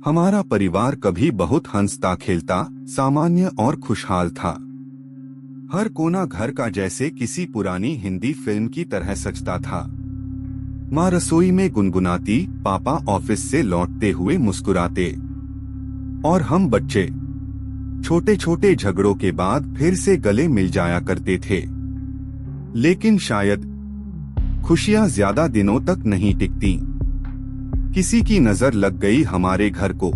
हमारा परिवार कभी बहुत हंसता खेलता, सामान्य और खुशहाल था। हर कोना घर का जैसे किसी पुरानी हिंदी फिल्म की तरह सजता था। माँ रसोई में गुनगुनाती, पापा ऑफिस से लौटते हुए मुस्कुराते, और हम बच्चे छोटे छोटे झगड़ों के बाद फिर से गले मिल जाया करते थे। लेकिन शायद खुशियां ज्यादा दिनों तक नहीं टिकती। किसी की नजर लग गई हमारे घर को,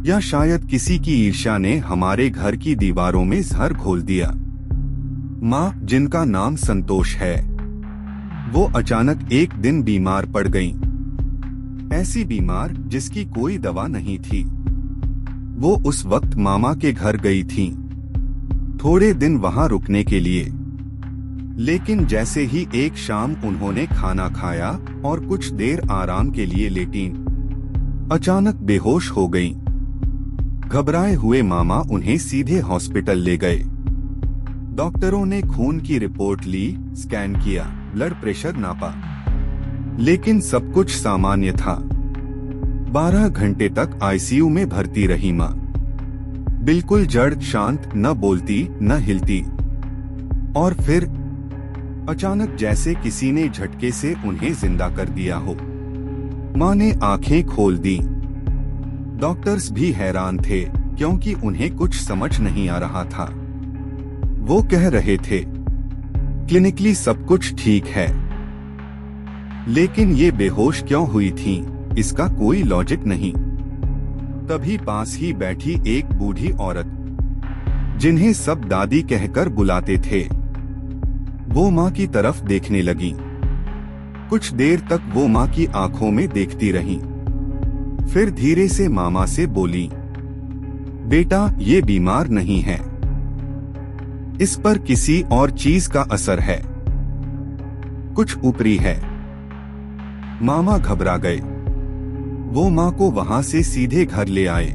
या शायद किसी की ईर्ष्या ने हमारे घर की दीवारों में जहर घोल दिया। माँ, जिनका नाम संतोष है, वो अचानक एक दिन बीमार पड़ गईं। ऐसी बीमार जिसकी कोई दवा नहीं थी। वो उस वक्त मामा के घर गई थीं, थोड़े दिन वहां रुकने के लिए। लेकिन जैसे ही एक शाम उन्होंने खाना खाया और कुछ देर आराम के लिए लेटीं, अचानक बेहोश हो गईं। घबराए हुए मामा उन्हें सीधे हॉस्पिटल ले गए। डॉक्टरों ने खून की रिपोर्ट ली, स्कैन किया, ब्लड प्रेशर नापा, लेकिन सब कुछ सामान्य था। 12 घंटे तक आईसीयू में भर्ती रही माँ, बिल्कुल जड़, शांत, न बोलती न हिलती। और फिर अचानक जैसे किसी ने झटके से उन्हें जिंदा कर दिया हो। माँ ने आंखें खोल दी। डॉक्टर्स भी हैरान थे, क्योंकि उन्हें कुछ समझ नहीं आ रहा था। वो कह रहे थे, क्लिनिकली सब कुछ ठीक है, लेकिन ये बेहोश क्यों हुई थीं, इसका कोई लॉजिक नहीं। तभी पास ही बैठी एक बूढ़ी औरत, जिन्हें सब दादी कहकर बुलाते थे, वो माँ की तरफ देखने लगी। कुछ देर तक वो माँ की आंखों में देखती रही, फिर धीरे से मामा से बोली, बेटा, ये बीमार नहीं है, इस पर किसी और चीज का असर है, कुछ ऊपरी है। मामा घबरा गए। वो माँ को वहां से सीधे घर ले आए,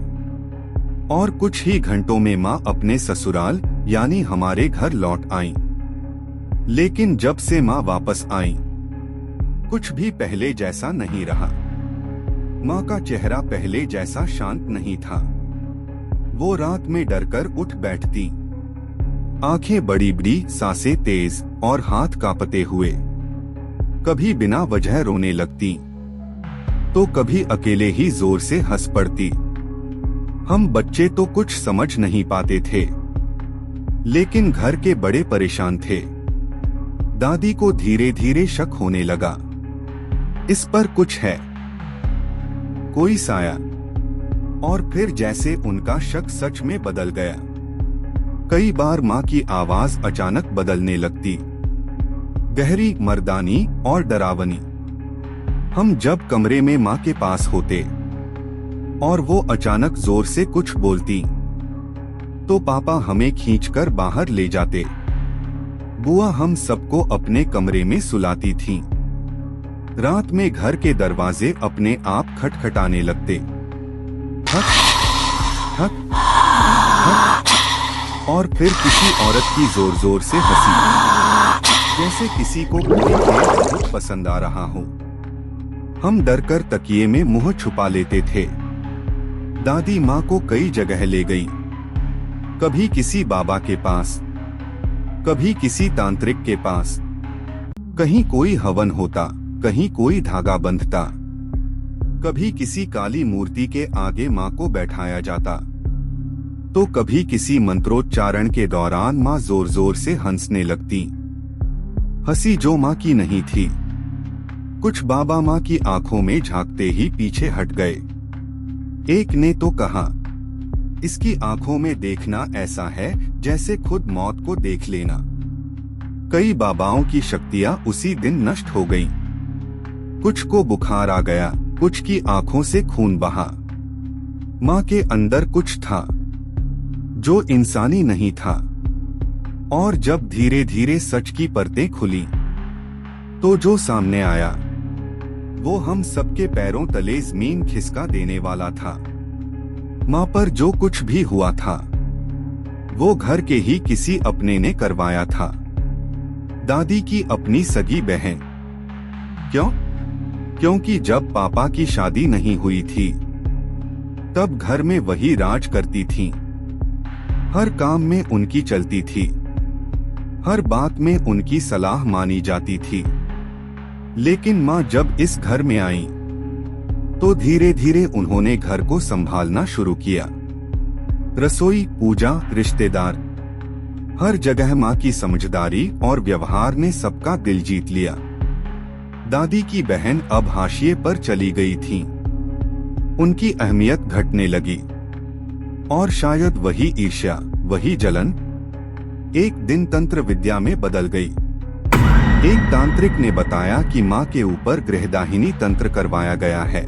और कुछ ही घंटों में माँ अपने ससुराल यानी हमारे घर लौट आईं। लेकिन जब से माँ वापस आईं, कुछ भी पहले जैसा नहीं रहा। माँ का चेहरा पहले जैसा शांत नहीं था। वो रात में डरकर उठ बैठती, आंखें बड़ी बड़ी, सांसें तेज और हाथ कांपते हुए। कभी बिना वजह रोने लगती, तो कभी अकेले ही जोर से हंस पड़ती। हम बच्चे तो कुछ समझ नहीं पाते थे, लेकिन घर के बड़े परेशान थे। दादी को धीरे धीरे शक होने लगा, इस पर कुछ है, कोई साया। और फिर जैसे उनका शक सच में बदल गया। कई बार माँ की आवाज अचानक बदलने लगती, गहरी, मर्दानी और डरावनी। हम जब कमरे में माँ के पास होते और वो अचानक जोर से कुछ बोलती, तो पापा हमें खींचकर बाहर ले जाते। बुआ हम सबको अपने कमरे में सुलाती थीं। रात में घर के दरवाजे अपने आप खटखटाने लगते, ठक ठक ठक, और फिर किसी औरत की जोर जोर से हंसी, जैसे किसी को कोई खेल बहुत पसंद आ रहा हो। हम डरकर तकिए में मुंह छुपा लेते थे। दादी माँ को कई जगह ले गई, कभी किसी बाबा के पास, कभी किसी तांत्रिक के पास। कहीं कोई हवन होता, कहीं कोई धागा बंधता, कभी किसी काली मूर्ति के आगे माँ को बैठाया जाता, तो कभी किसी मंत्रोच्चारण के दौरान माँ जोर जोर से हंसने लगती। हंसी जो माँ की नहीं थी। कुछ बाबा माँ की आंखों में झांकते ही पीछे हट गए। एक ने तो कहा, इसकी आंखों में देखना ऐसा है जैसे खुद मौत को देख लेना। कई बाबाओं की शक्तियां उसी दिन नष्ट हो गईं। कुछ को बुखार आ गया, कुछ की आंखों से खून बहा। माँ के अंदर कुछ था जो इंसानी नहीं था। और जब धीरे धीरे सच की परतें खुली, तो जो सामने आया वो हम सबके पैरों तले जमीन खिसका देने वाला था। माँ पर जो कुछ भी हुआ था, वो घर के ही किसी अपने ने करवाया था। दादी की अपनी सगी बहन। क्यों? क्योंकि जब पापा की शादी नहीं हुई थी, तब घर में वही राज करती थीं। हर काम में उनकी चलती थी, हर बात में उनकी सलाह मानी जाती थी। लेकिन माँ जब इस घर में आई तो धीरे धीरे उन्होंने घर को संभालना शुरू किया। रसोई, पूजा, रिश्तेदार, हर जगह माँ की समझदारी और व्यवहार ने सबका दिल जीत लिया। दादी की बहन अब हाशिए पर चली गई थीं। उनकी अहमियत घटने लगी और शायद वही ईर्ष्या, वही जलन एक दिन तंत्र विद्या में बदल गई। एक तांत्रिक ने बताया कि माँ के ऊपर गृहदाहिनी तंत्र करवाया गया है,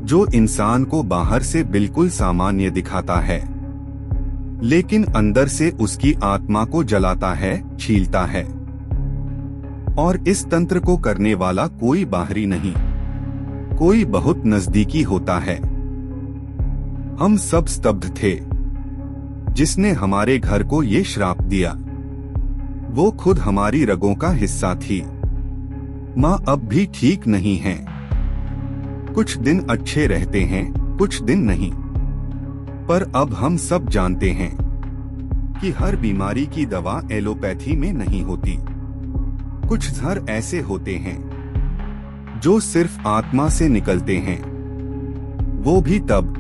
जो इंसान को बाहर से बिल्कुल सामान्य दिखाता है, लेकिन अंदर से उसकी आत्मा को जलाता है, छीलता है। और इस तंत्र को करने वाला कोई बाहरी नहीं, कोई बहुत नजदीकी होता है। हम सब स्तब्ध थे। जिसने हमारे घर को ये श्राप दिया, वो खुद हमारी रगों का हिस्सा थी। माँ अब भी ठीक नहीं है। कुछ दिन अच्छे रहते हैं, कुछ दिन नहीं। पर अब हम सब जानते हैं कि हर बीमारी की दवा एलोपैथी में नहीं होती। कुछ जहर ऐसे होते हैं जो सिर्फ आत्मा से निकलते हैं, वो भी तब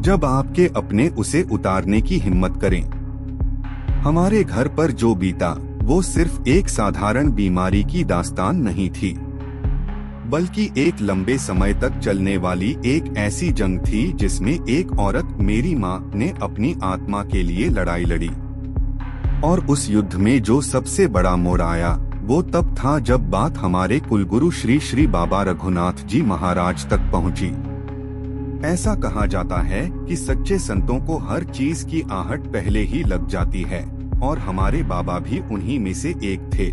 जब आपके अपने उसे उतारने की हिम्मत करें। हमारे घर पर जो बीता वो सिर्फ एक साधारण बीमारी की दास्तान नहीं थी, बल्कि एक लंबे समय तक चलने वाली एक ऐसी जंग थी जिसमें एक औरत, मेरी माँ, ने अपनी आत्मा के लिए लड़ाई लड़ी। और उस युद्ध में जो सबसे बड़ा मोड़ आया वो तब था जब बात हमारे कुलगुरु श्री श्री बाबा रघुनाथ जी महाराज तक पहुंची। ऐसा कहा जाता है कि सच्चे संतों को हर चीज की आहट पहले ही लग जाती है, और हमारे बाबा भी उन्हीं में से एक थे।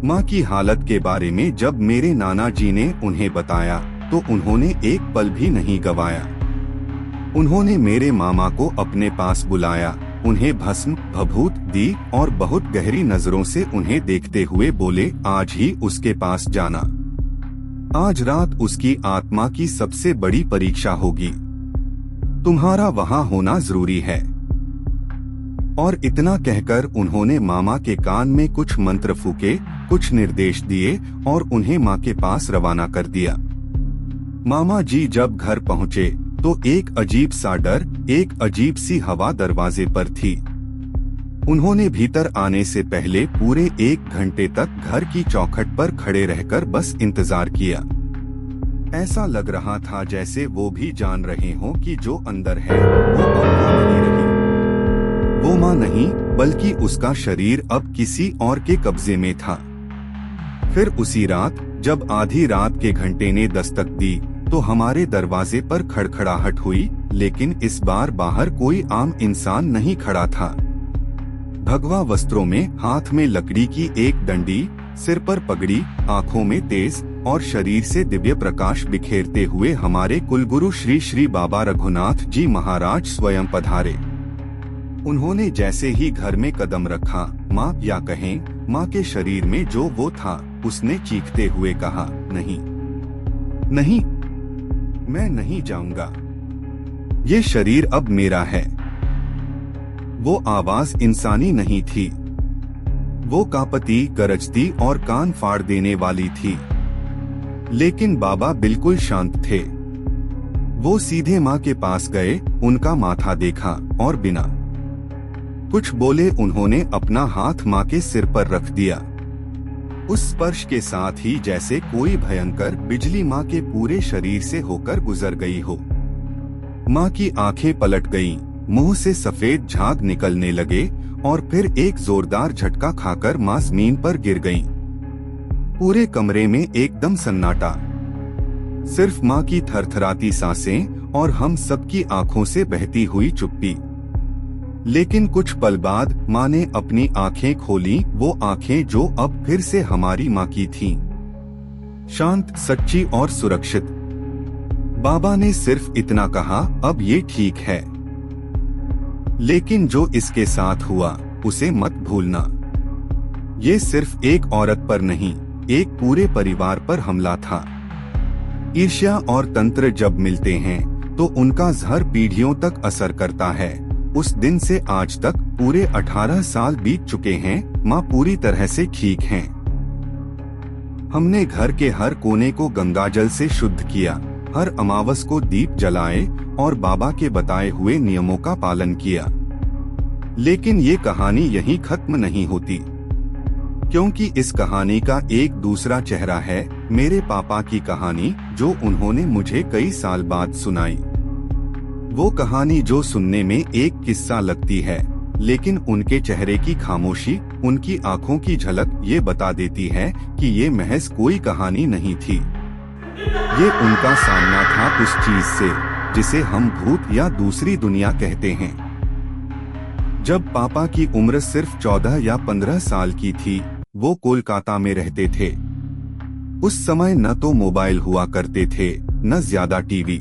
माँ की हालत के बारे में जब मेरे नाना जी ने उन्हें बताया तो उन्होंने एक पल भी नहीं गवाया। उन्होंने मेरे मामा को अपने पास बुलाया, उन्हें भस्म भभूत दी और बहुत गहरी नजरों से उन्हें देखते हुए बोले, आज ही उसके पास जाना। आज रात उसकी आत्मा की सबसे बड़ी परीक्षा होगी। तुम्हारा वहाँ होना जरूरी है। और इतना कहकर उन्होंने मामा के कान में कुछ मंत्र फूके, कुछ निर्देश दिए और उन्हें माँ के पास रवाना कर दिया। मामा जी जब घर पहुँचे तो एक अजीब सा डर, एक अजीब सी हवा दरवाजे पर थी। उन्होंने भीतर आने से पहले पूरे 1 घंटे तक घर की चौखट पर खड़े रहकर बस इंतजार किया। ऐसा लग रहा था जैसे वो भी जान रहे हों कि जो अंदर है वो अब वो नहीं रही। वो माँ नहीं, बल्कि उसका शरीर अब किसी और के कब्जे में था। फिर उसी रात जब आधी रात के घंटे ने दस्तक दी तो हमारे दरवाजे पर खड़खड़ाहट हुई, लेकिन इस बार बाहर कोई आम इंसान नहीं खड़ा था। भगवा वस्त्रों में, हाथ में लकड़ी की एक डंडी, सिर पर पगड़ी, आंखों में तेज और शरीर से दिव्य प्रकाश बिखेरते हुए हमारे कुलगुरु श्री श्री बाबा रघुनाथ जी महाराज स्वयं पधारे। उन्होंने जैसे ही घर में कदम रखा, माँ या कहें माँ के शरीर में जो वो था, उसने चीखते हुए कहा, नहीं नहीं, मैं नहीं जाऊंगा। ये शरीर अब मेरा है। वो आवाज इंसानी नहीं थी। वो कांपती, गरजती और कान फाड़ देने वाली थी। लेकिन बाबा बिल्कुल शांत थे। वो सीधे माँ के पास गए, उनका माथा देखा और बिना कुछ बोले उन्होंने अपना हाथ माँ के सिर पर रख दिया। उस स्पर्श के साथ ही जैसे कोई भयंकर बिजली माँ के पूरे शरीर से होकर गुजर गई हो। माँ की आंखें पलट गईं, मुंह से सफेद झाग निकलने लगे और फिर एक जोरदार झटका खाकर माँ जमीन पर गिर गईं। पूरे कमरे में एकदम सन्नाटा, सिर्फ माँ की थरथराती सांसें और हम सबकी आंखों से बहती हुई चुप्पी। लेकिन कुछ पल बाद माँ ने अपनी आंखें खोली, वो आंखें जो अब फिर से हमारी माँ की थीं, शांत, सच्ची और सुरक्षित। बाबा ने सिर्फ इतना कहा, अब ये ठीक है, लेकिन जो इसके साथ हुआ उसे मत भूलना। ये सिर्फ एक औरत पर नहीं, एक पूरे परिवार पर हमला था। ईर्ष्या और तंत्र जब मिलते हैं तो उनका जहर पीढ़ियों तक असर करता है। उस दिन से आज तक पूरे 18 साल बीत चुके हैं। माँ पूरी तरह से ठीक हैं। हमने घर के हर कोने को गंगाजल से शुद्ध किया, हर अमावस को दीप जलाए और बाबा के बताए हुए नियमों का पालन किया। लेकिन ये कहानी यहीं खत्म नहीं होती, क्योंकि इस कहानी का एक दूसरा चेहरा है, मेरे पापा की कहानी, जो उन्होंने मुझे कई साल बाद सुनाई। वो कहानी जो सुनने में एक किस्सा लगती है, लेकिन उनके चेहरे की खामोशी, उनकी आंखों की झलक ये बता देती है कि ये महज कोई कहानी नहीं थी। ये उनका सामना था उस चीज से जिसे हम भूत या दूसरी दुनिया कहते हैं। जब पापा की उम्र सिर्फ 14 या 15 साल की थी, वो कोलकाता में रहते थे। उस समय न तो मोबाइल हुआ करते थे, न ज्यादा टीवी।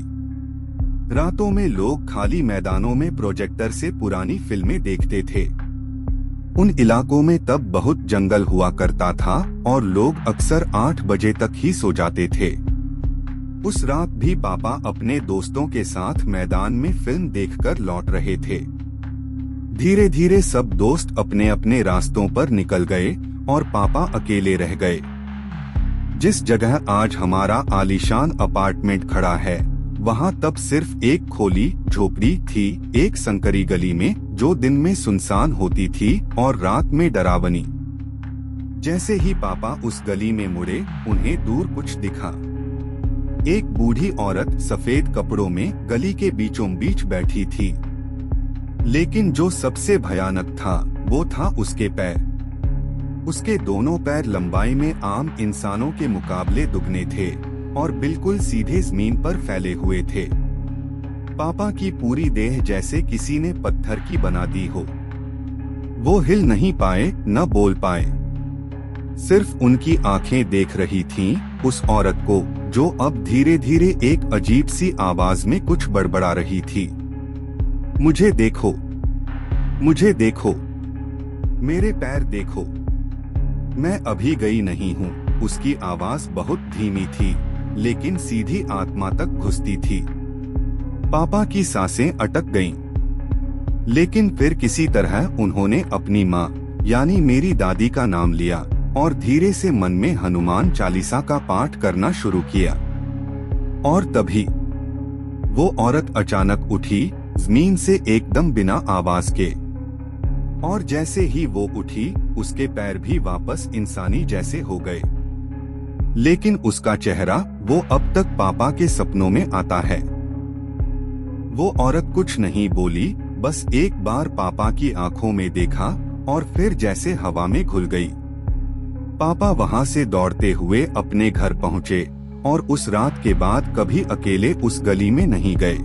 रातों में लोग खाली मैदानों में प्रोजेक्टर से पुरानी फिल्में देखते थे। उन इलाकों में तब बहुत जंगल हुआ करता था और लोग अक्सर 8 बजे तक ही सो जाते थे। उस रात भी पापा अपने दोस्तों के साथ मैदान में फिल्म देखकर लौट रहे थे। धीरे धीरे सब दोस्त अपने अपने रास्तों पर निकल गए और पापा अकेले रह गए। जिस जगह आज हमारा आलीशान अपार्टमेंट खड़ा है, वहाँ तब सिर्फ एक खोली झोपड़ी थी, एक संकरी गली में, जो दिन में सुनसान होती थी और रात में डरावनी। जैसे ही पापा उस गली में मुड़े, उन्हें दूर कुछ दिखा। एक बूढ़ी औरत सफेद कपड़ों में गली के बीचों बीच बैठी थी। लेकिन जो सबसे भयानक था, वो था उसके पैर। उसके दोनों पैर लंबाई में आम इंसानों के मुकाबले दुगने थे और बिल्कुल सीधे जमीन पर फैले हुए थे। पापा की पूरी देह जैसे किसी ने पत्थर की बना दी हो। वो हिल नहीं पाए, न बोल पाए। सिर्फ उनकी आंखें देख रही थीं उस औरत को, जो अब धीरे धीरे एक अजीब सी आवाज में कुछ बड़बड़ा रही थी। मुझे देखो, मुझे देखो, मेरे पैर देखो, मैं अभी गई नहीं हूँ। उसकी आवाज बहुत धीमी थी, लेकिन सीधी आत्मा तक घुसती थी। पापा की सांसें अटक गईं। लेकिन फिर किसी तरह उन्होंने अपनी माँ यानी मेरी दादी का नाम लिया और धीरे से मन में हनुमान चालीसा का पाठ करना शुरू किया। और तभी वो औरत अचानक उठी, जमीन से एकदम बिना आवाज के। और जैसे ही वो उठी, उसके पैर भी वापस इंसानी जैसे हो गए। लेकिन उसका चेहरा, वो अब तक पापा के सपनों में आता है। वो औरत कुछ नहीं बोली, बस एक बार पापा की आंखों में देखा और फिर जैसे हवा में घुल गई। पापा वहां से दौड़ते हुए अपने घर पहुंचे और उस रात के बाद कभी अकेले उस गली में नहीं गए।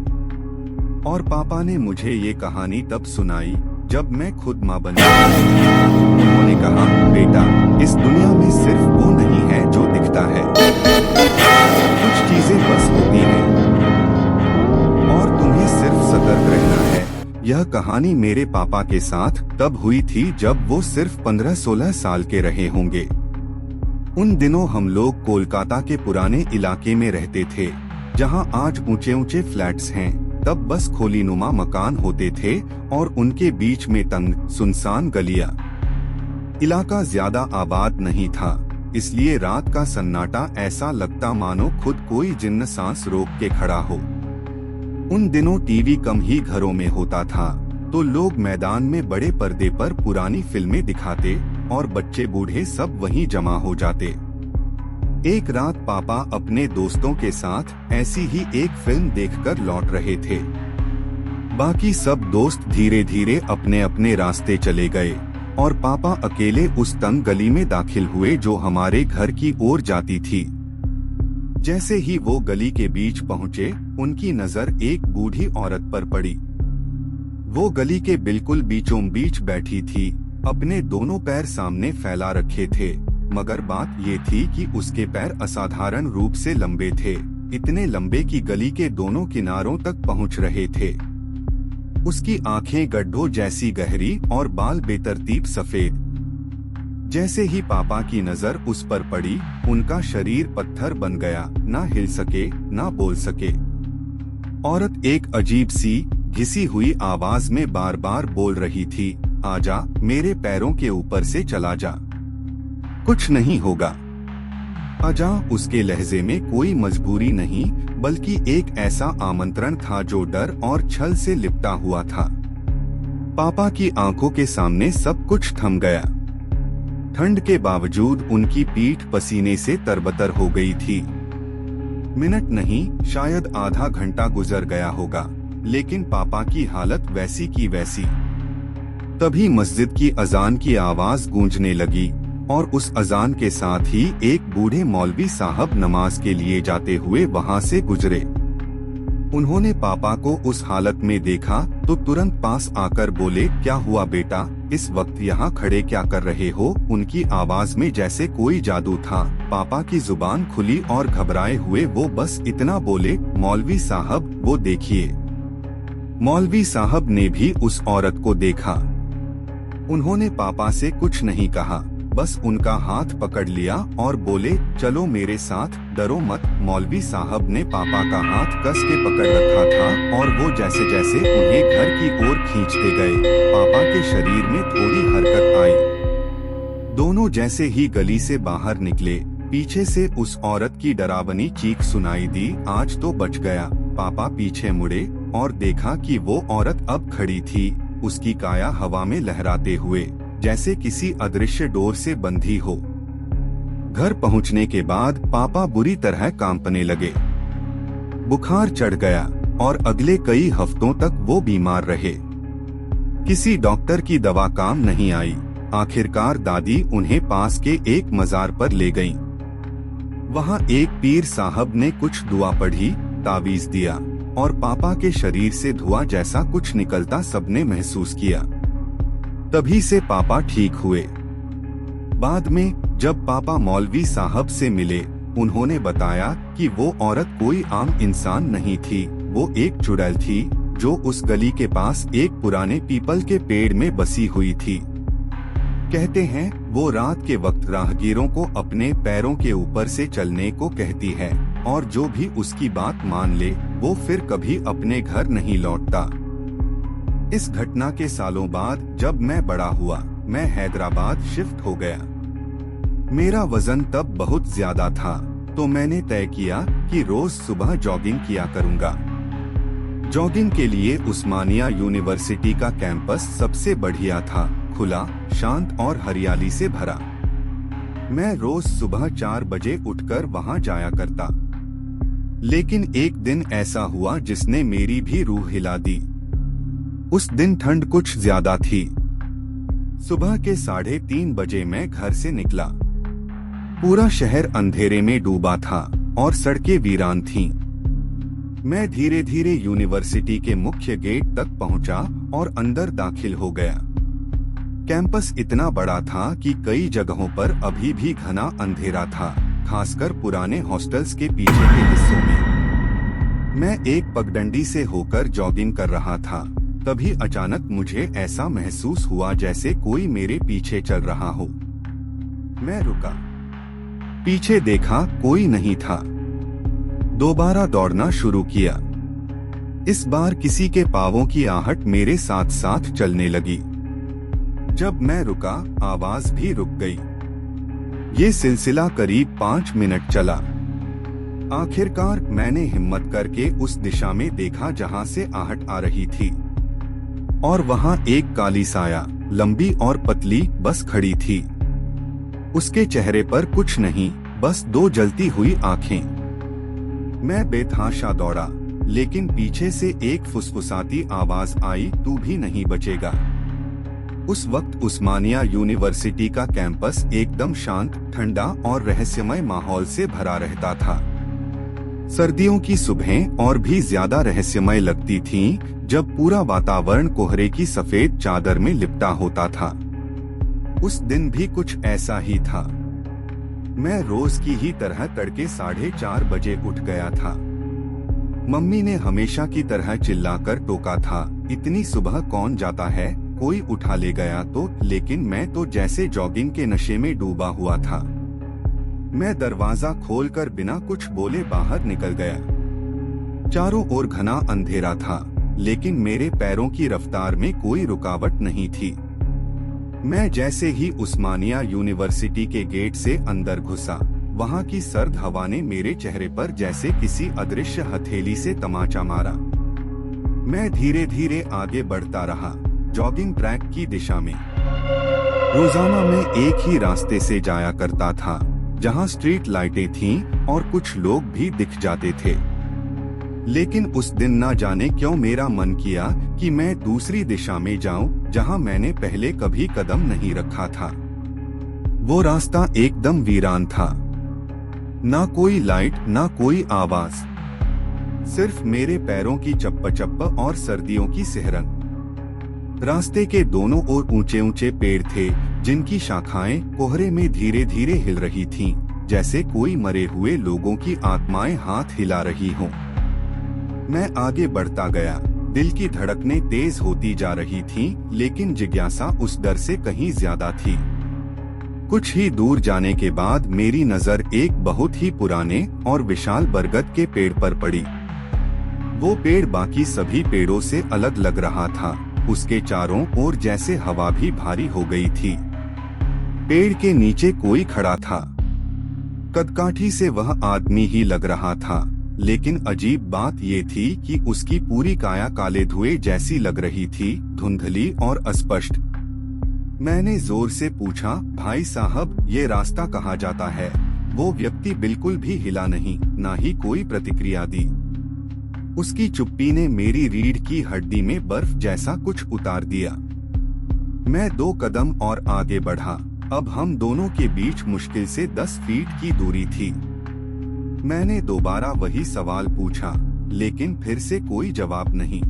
और पापा ने मुझे ये कहानी तब सुनाई जब मैं खुद माँ बनी। उन्होंने कहा, बेटा, इस दुनिया में सिर्फ वो नहीं है जो दिखता है, कुछ चीजें बस होती हैं और तुम्हें सिर्फ सतर्क रहना है। यह कहानी मेरे पापा के साथ तब हुई थी जब वो सिर्फ 15-16 साल के रहे होंगे। उन दिनों हम लोग कोलकाता के पुराने इलाके में रहते थे, जहां आज ऊंचे ऊंचे फ्लैट्स हैं। तब बस खोलीनुमा मकान होते थे और उनके बीच में तंग सुनसान गलियां। इलाका ज्यादा आबाद नहीं था, इसलिए रात का सन्नाटा ऐसा लगता मानो खुद कोई जिन्न सांस रोक के खड़ा हो। उन दिनों टीवी कम ही घरों में होता था, तो लोग मैदान में बड़े पर्दे पर पुरानी फिल्में दिखाते और बच्चे बूढ़े सब वहीं जमा हो जाते। एक रात पापा अपने दोस्तों के साथ ऐसी ही एक फिल्म देखकर लौट रहे थे। बाकी सब दोस्त धीरे धीरे अपने अपने रास्ते चले गए और पापा अकेले उस तंग गली में दाखिल हुए जो हमारे घर की ओर जाती थी। जैसे ही वो गली के बीच पहुँचे, उनकी नजर एक बूढ़ी औरत पर पड़ी। वो गली के बिल्कुल बीचों बीच बैठी थी, अपने दोनों पैर सामने फैला रखे थे, मगर बात ये थी कि उसके पैर असाधारण रूप से लंबे थे, इतने लंबे कि गली के दोनों किनारों तक पहुंच रहे थे। उसकी आंखें गड्ढों जैसी गहरी और बाल बेतरतीब सफेद। जैसे ही पापा की नजर उस पर पड़ी, उनका शरीर पत्थर बन गया, ना हिल सके, ना बोल सके। औरत एक अजीब सी घिसी हुई आवाज में बार बार बोल रही थी, आजा, मेरे पैरों के ऊपर से चला जा, कुछ नहीं होगा। आजा उसके लहजे में कोई मजबूरी नहीं, बल्कि एक ऐसा आमंत्रण था जो डर और छल से लिपटा हुआ था। पापा की आंखों के सामने सब कुछ थम गया। ठंड के बावजूद उनकी पीठ पसीने से तरबतर हो गई थी। मिनट नहीं, शायद आधा घंटा गुजर गया होगा, लेकिन पापा की हालत वैसी की वैसी। तभी मस्जिद की अजान की आवाज गूंजने लगी और उस अजान के साथ ही एक बूढ़े मौलवी साहब नमाज के लिए जाते हुए वहां से गुजरे। उन्होंने पापा को उस हालत में देखा तो तुरंत पास आकर बोले, क्या हुआ बेटा, इस वक्त यहाँ खड़े क्या कर रहे हो? उनकी आवाज में जैसे कोई जादू था। पापा की जुबान खुली और घबराए हुए वो बस इतना बोले, मौलवी साहब वो देखिए। मौलवी साहब ने भी उस औरत को देखा। उन्होंने पापा से कुछ नहीं कहा, बस उनका हाथ पकड़ लिया और बोले, चलो मेरे साथ, डरो मत। मौलवी साहब ने पापा का हाथ कस के पकड़ रखा था और वो जैसे जैसे उन्हें घर की ओर खींचते गए, पापा के शरीर में थोड़ी हरकत आई। दोनों जैसे ही गली से बाहर निकले, पीछे से उस औरत की डरावनी चीख सुनाई दी, आज तो बच गया। पापा पीछे मुड़े और देखा कि वो औरत अब खड़ी थी, उसकी काया हवा में लहराते हुए, जैसे किसी अदृश्य डोर से बंधी हो। घर पहुंचने के बाद पापा बुरी तरह कांपने लगे। बुखार चढ़ गया और अगले कई हफ्तों तक वो बीमार रहे। किसी डॉक्टर की दवा काम नहीं आई। आखिरकार दादी उन्हें पास के एक मजार पर ले गईं। वहां एक पीर साहब ने कुछ दुआ पढ़ी, तावीज दिया और पापा के शरीर से धुआं जैसा कुछ निकलता सबने महसूस किया। तभी से पापा ठीक हुए। बाद में जब पापा मौलवी साहब से मिले, उन्होंने बताया कि वो औरत कोई आम इंसान नहीं थी, वो एक चुड़ैल थी जो उस गली के पास एक पुराने पीपल के पेड़ में बसी हुई थी। कहते हैं वो रात के वक्त राहगीरों को अपने पैरों के ऊपर से चलने को कहती है और जो भी उसकी बात मान ले वो फिर कभी अपने घर नहीं लौटता। इस घटना के सालों बाद जब मैं बड़ा हुआ, मैं हैदराबाद शिफ्ट हो गया। मेरा वजन तब बहुत ज्यादा था, तो मैंने तय किया कि रोज सुबह जॉगिंग किया करूंगा। जॉगिंग के लिए उस्मानिया यूनिवर्सिटी का कैंपस सबसे बढ़िया था, खुला, शांत और हरियाली से भरा। मैं रोज सुबह 4 बजे उठकर वहां जाया करता। लेकिन एक दिन ऐसा हुआ जिसने मेरी भी रूह हिला दी। उस दिन ठंड कुछ ज्यादा थी। सुबह के 3:30 बजे मैं घर से निकला। पूरा शहर अंधेरे में डूबा था और सड़कें वीरान थीं। मैं धीरे धीरे यूनिवर्सिटी के मुख्य गेट तक पहुंचा और अंदर दाखिल हो गया। कैंपस इतना बड़ा था कि कई जगहों पर अभी भी घना अंधेरा था, खासकर पुराने हॉस्टल्स के पीछे के हिस्सों में। मैं एक पगडंडी से होकर जॉगिंग कर रहा था, तभी अचानक मुझे ऐसा महसूस हुआ जैसे कोई मेरे पीछे चल रहा हो। मैं रुका, पीछे देखा, कोई नहीं था। दोबारा दौड़ना शुरू किया। इस बार किसी के पांवों की आहट मेरे साथ साथ चलने लगी। जब मैं रुका, आवाज भी रुक गई। ये सिलसिला करीब 5 मिनट चला। आखिरकार मैंने हिम्मत करके उस दिशा में देखा जहां से आहट आ रही थी, और वहां एक काली साया, लंबी और पतली, बस खड़ी थी। उसके चेहरे पर कुछ नहीं, बस 2 जलती हुई आंखें। मैं बेतहाशा दौड़ा, लेकिन पीछे से एक फुसफुसाती आवाज आई, तू भी नहीं बचेगा। उस वक्त उस्मानिया यूनिवर्सिटी का कैंपस एकदम शांत, ठंडा और रहस्यमय माहौल से भरा रहता था। सर्दियों की सुबहें और भी ज्यादा रहस्यमय लगती थीं, जब पूरा वातावरण कोहरे की सफेद चादर में लिपटा होता था। उस दिन भी कुछ ऐसा ही था। मैं रोज की ही तरह तड़के 4:30 बजे उठ गया था। मम्मी ने हमेशा की तरह चिल्लाकर टोका था, इतनी सुबह कौन जाता है, कोई उठा ले गया तो, लेकिन मैं तो जैसे जॉगिंग के नशे में डूबा हुआ था। मैं दरवाजा खोलकर बिना कुछ बोले बाहर निकल गया। चारों ओर घना अंधेरा था, लेकिन मेरे पैरों की रफ्तार में कोई रुकावट नहीं थी। मैं जैसे ही उस्मानिया यूनिवर्सिटी के गेट से अंदर घुसा, वहां की सर्द हवा ने मेरे चेहरे पर जैसे किसी अदृश्य हथेली से तमाचा मारा। मैं धीरे धीरे आगे बढ़ता रहा, जॉगिंग ट्रैक की दिशा में। रोजाना मैं एक ही रास्ते से जाया करता था, जहां स्ट्रीट लाइटें थीं और कुछ लोग भी दिख जाते थे। लेकिन उस दिन ना जाने क्यों मेरा मन किया कि मैं दूसरी दिशा में जाऊं, जहां मैंने पहले कभी कदम नहीं रखा था। वो रास्ता एकदम वीरान था, ना कोई लाइट, ना कोई आवाज, सिर्फ मेरे पैरों की चप्प चप्प और सर्दियों की सिहरन। रास्ते के दोनों ओर ऊंचे ऊंचे पेड़ थे, जिनकी शाखाएं कोहरे में धीरे धीरे हिल रही थीं, जैसे कोई मरे हुए लोगों की आत्माएं हाथ हिला रही हों। मैं आगे बढ़ता गया, दिल की धड़कनें तेज होती जा रही थीं, लेकिन जिज्ञासा उस डर से कहीं ज्यादा थी। कुछ ही दूर जाने के बाद मेरी नजर एक बहुत ही पुराने और विशाल बरगद के पेड़ पर पड़ी। वो पेड़ बाकी सभी पेड़ों से अलग लग रहा था, उसके चारों ओर जैसे हवा भी भारी हो गई थी। पेड़ के नीचे कोई खड़ा था, कदकाठी से वह आदमी ही लग रहा था, लेकिन अजीब बात ये थी कि उसकी पूरी काया काले धुएं जैसी लग रही थी, धुंधली और अस्पष्ट। मैंने जोर से पूछा, भाई साहब, ये रास्ता कहाँ जाता है? वो व्यक्ति बिल्कुल भी हिला नहीं, ना ही कोई प्रतिक्रिया दी। उसकी चुप्पी ने मेरी रीढ़ की हड्डी में बर्फ जैसा कुछ उतार दिया। मैं 2 कदम और आगे बढ़ा। अब हम दोनों के बीच मुश्किल से 10 फीट की दूरी थी। मैंने दोबारा वही सवाल पूछा, लेकिन फिर से कोई जवाब नहीं।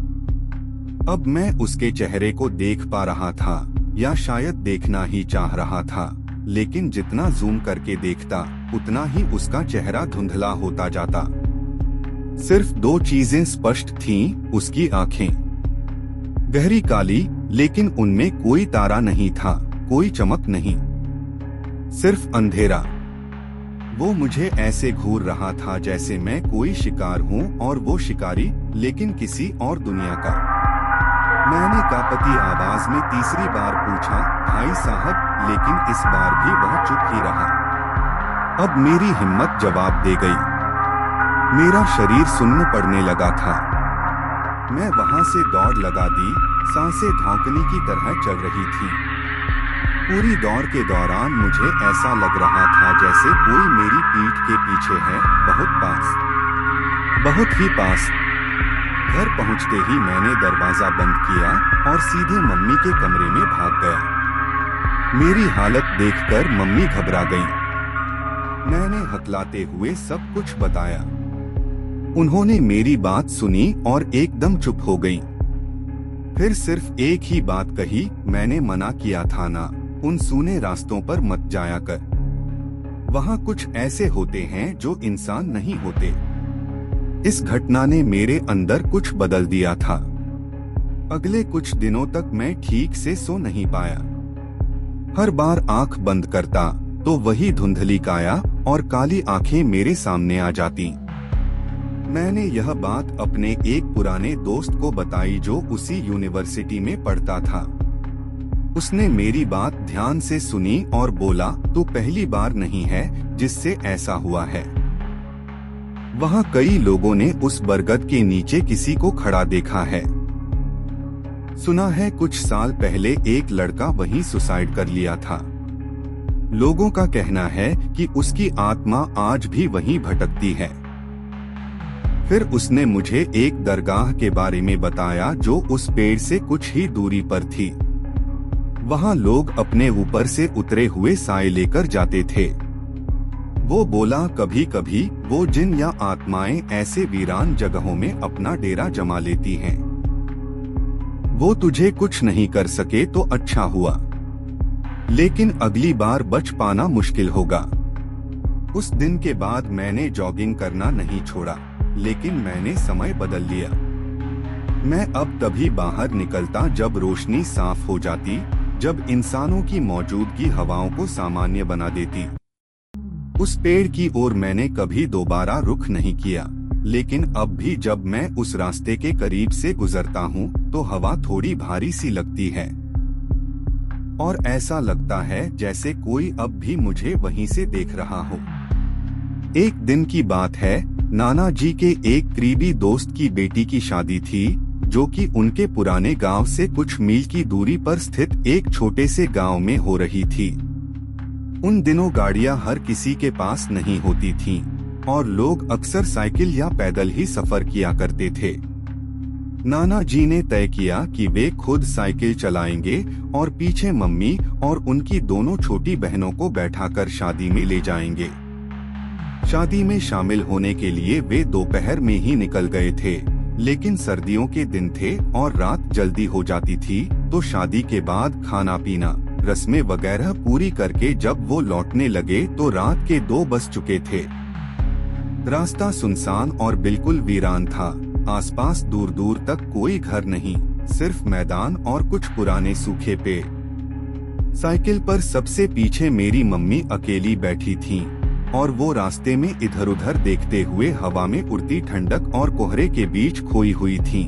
अब मैं उसके चेहरे को देख पा रहा था, या शायद देखना ही चाह रहा था, लेकिन जितना जूम करके देखता, उतना ही उसका चेहरा धुंधला होता जाता। सिर्फ 2 चीजें स्पष्ट थीं, उसकी आंखें गहरी काली, लेकिन उनमें कोई तारा नहीं था, कोई चमक नहीं, सिर्फ अंधेरा। वो मुझे ऐसे घूर रहा था जैसे मैं कोई शिकार हूँ और वो शिकारी, लेकिन किसी और दुनिया का। मैंने कांपती आवाज में तीसरी बार पूछा, भाई साहब, लेकिन इस बार भी वह चुप ही रहा। अब मेरी हिम्मत जवाब दे गई। मेरा शरीर सुन्न पड़ने लगा था। मैं वहां से दौड़ लगा दी, सांसें धौंकने की तरह चल रही थी। पूरी दौड़ के दौरान मुझे ऐसा लग रहा था जैसे कोई मेरी पीठ के पीछे है, बहुत पास, बहुत ही पास। घर पहुंचते ही मैंने दरवाजा बंद किया और सीधे मम्मी के कमरे में भाग गया। मेरी हालत देखकर मम्मी घबरा गईं। मैंने हकलाते हुए सब कुछ बताया। उन्होंने मेरी बात सुनी और एकदम चुप हो गईं। फिर सिर्फ एक ही बात कही, मैंने मना किया था ना, उन सूने रास्तों पर मत जाया कर। वहाँ कुछ ऐसे होते हैं जो इंसान नहीं होते। इस घटना ने मेरे अंदर कुछ बदल दिया था। अगले कुछ दिनों तक मैं ठीक से सो नहीं पाया। हर बार आंख बंद करता तो वही धुंधली काया और काली आंखें मेरे सामने आ जाती। मैंने यह बात अपने एक पुराने दोस्त को बताई जो उसी यूनिवर्सिटी में पढ़ता था। उसने मेरी बात ध्यान से सुनी और बोला, तो पहली बार नहीं है जिससे ऐसा हुआ है। वहाँ कई लोगों ने उस बरगद के नीचे किसी को खड़ा देखा है। सुना है कुछ साल पहले एक लड़का वहीं सुसाइड कर लिया था। लोगों का कहना है कि उसकी आत्मा आज भी वहीं भटकती है। फिर उसने मुझे एक दरगाह के बारे में बताया जो उस पेड़ से कुछ ही दूरी पर थी। वहाँ लोग अपने ऊपर से उतरे हुए साए लेकर जाते थे। वो बोला, कभी कभी वो जिन या आत्माएं ऐसे वीरान जगहों में अपना डेरा जमा लेती हैं। वो तुझे कुछ नहीं कर सके तो अच्छा हुआ, लेकिन अगली बार बच पाना मुश्किल होगा। उस दिन के बाद मैंने जॉगिंग करना नहीं छोड़ा, लेकिन मैंने समय बदल लिया। मैं अब तभी बाहर निकलता जब रोशनी साफ हो जाती, जब इंसानों की मौजूदगी हवाओं को सामान्य बना देती। उस पेड़ की ओर मैंने कभी दोबारा रुख नहीं किया, लेकिन अब भी जब मैं उस रास्ते के करीब से गुजरता हूँ तो हवा थोड़ी भारी सी लगती है और ऐसा लगता है जैसे कोई अब भी मुझे वहीं से देख रहा हो। एक दिन की बात है, नाना जी के एक करीबी दोस्त की बेटी की शादी थी, जो कि उनके पुराने गांव से कुछ मील की दूरी पर स्थित एक छोटे से गांव में हो रही थी। उन दिनों गाड़ियां हर किसी के पास नहीं होती थीं और लोग अक्सर साइकिल या पैदल ही सफर किया करते थे। नाना जी ने तय किया कि वे खुद साइकिल चलाएंगे और पीछे मम्मी और उनकी दोनों छोटी बहनों को बैठाकर शादी में ले जाएंगे। शादी में शामिल होने के लिए वे दोपहर में ही निकल गए थे, लेकिन सर्दियों के दिन थे और रात जल्दी हो जाती थी, तो शादी के बाद खाना पीना, रस्में वगैरह पूरी करके जब वो लौटने लगे तो रात के 2 बज चुके थे। रास्ता सुनसान और बिल्कुल वीरान था। आसपास दूर दूर तक कोई घर नहीं, सिर्फ मैदान और कुछ पुराने सूखे पेड़। साइकिल पर सबसे पीछे मेरी मम्मी अकेली बैठी थीं और वो रास्ते में इधर उधर देखते हुए हवा में उड़ती ठंडक और कोहरे के बीच खोई हुई थीं।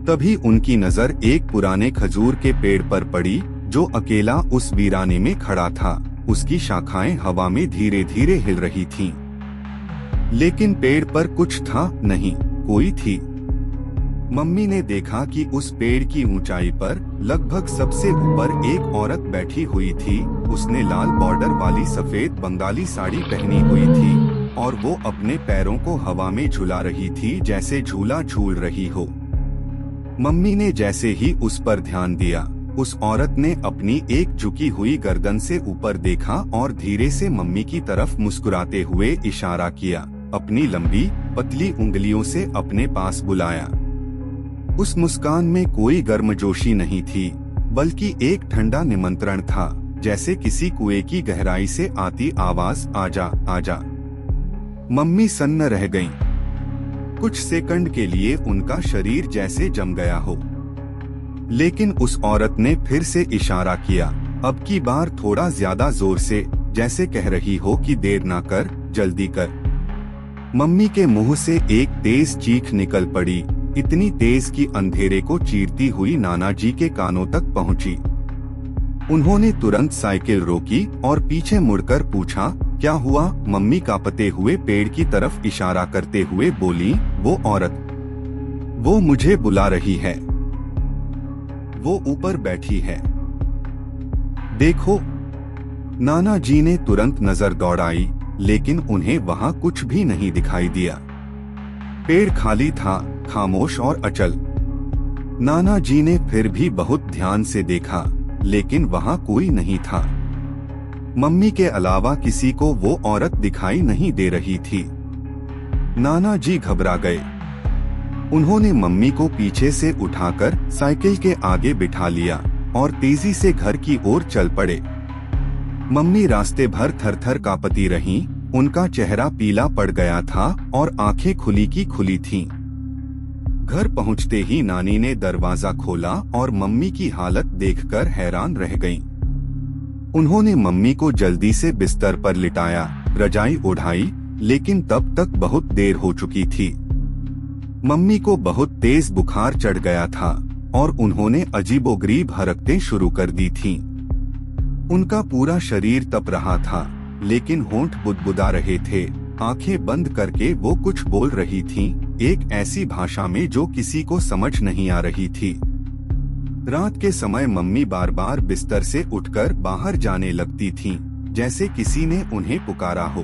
तभी उनकी नजर एक पुराने खजूर के पेड़ पर पड़ी, जो अकेला उस वीराने में खड़ा था। उसकी शाखाएं हवा में धीरे धीरे हिल रही थीं, लेकिन पेड़ पर कुछ था नहीं, कोई थी। मम्मी ने देखा कि उस पेड़ की ऊंचाई पर लगभग सबसे ऊपर एक औरत बैठी हुई थी। उसने लाल बॉर्डर वाली सफेद बंगाली साड़ी पहनी हुई थी और वो अपने पैरों को हवा में झुला रही थी, जैसे झूला झूल रही हो। मम्मी ने जैसे ही उस पर ध्यान दिया, उस औरत ने अपनी एक झुकी हुई गर्दन से ऊपर देखा और धीरे से मम्मी की तरफ मुस्कुराते हुए इशारा किया। अपनी लंबी पतली उंगलियों से अपने पास बुलाया। उस मुस्कान में कोई गर्मजोशी नहीं थी, बल्कि एक ठंडा निमंत्रण था, जैसे किसी कुएं की गहराई से आती आवाज, आजा आजा। मम्मी सन्न रह गईं। कुछ सेकंड के लिए उनका शरीर जैसे जम गया हो, लेकिन उस औरत ने फिर से इशारा किया, अब की बार थोड़ा ज्यादा जोर से, जैसे कह रही हो कि देर ना कर, जल्दी कर। मम्मी के मुंह से एक तेज चीख निकल पड़ी, इतनी तेज कि अंधेरे को चीरती हुई नाना जी के कानों तक पहुंची। उन्होंने तुरंत साइकिल रोकी और पीछे मुड़कर पूछा, क्या हुआ? मम्मी कांपते हुए पेड़ की तरफ इशारा करते हुए बोली, वो औरत, वो मुझे बुला रही है, वो ऊपर बैठी है, देखो। नाना जी ने तुरंत नजर दौड़ाई, लेकिन उन्हें वहां कुछ भी नहीं दिखाई दिया। पेड़ खाली था, खामोश और अचल। नाना जी ने फिर भी बहुत ध्यान से देखा, लेकिन वहां कोई नहीं था। मम्मी के अलावा किसी को वो औरत दिखाई नहीं दे रही थी। नाना जी घबरा गए। उन्होंने मम्मी को पीछे से उठाकर साइकिल के आगे बिठा लिया और तेजी से घर की ओर चल पड़े। मम्मी रास्ते भर थर-थर कांपती रहीं, उनका चेहरा पीला पड़ गया था और आंखें खुली की खुली थीं। घर पहुंचते ही नानी ने दरवाजा खोला और मम्मी की हालत देखकर हैरान रह गईं। उन्होंने मम्मी को जल्दी से बिस्तर पर लिटाया, रजाई ओढ़ाई, लेकिन तब तक बहुत देर हो चुकी थी। मम्मी को बहुत तेज बुखार चढ़ गया था और उन्होंने अजीबोगरीब हरकतें शुरू कर दी थीं। उनका पूरा शरीर तप रहा था, लेकिन होंठ बुदबुदा रहे थे। आंखें बंद करके वो कुछ बोल रही थीं, एक ऐसी भाषा में जो किसी को समझ नहीं आ रही थी। रात के समय मम्मी बार बार बिस्तर से उठकर बाहर जाने लगती थीं, जैसे किसी ने उन्हें पुकारा हो।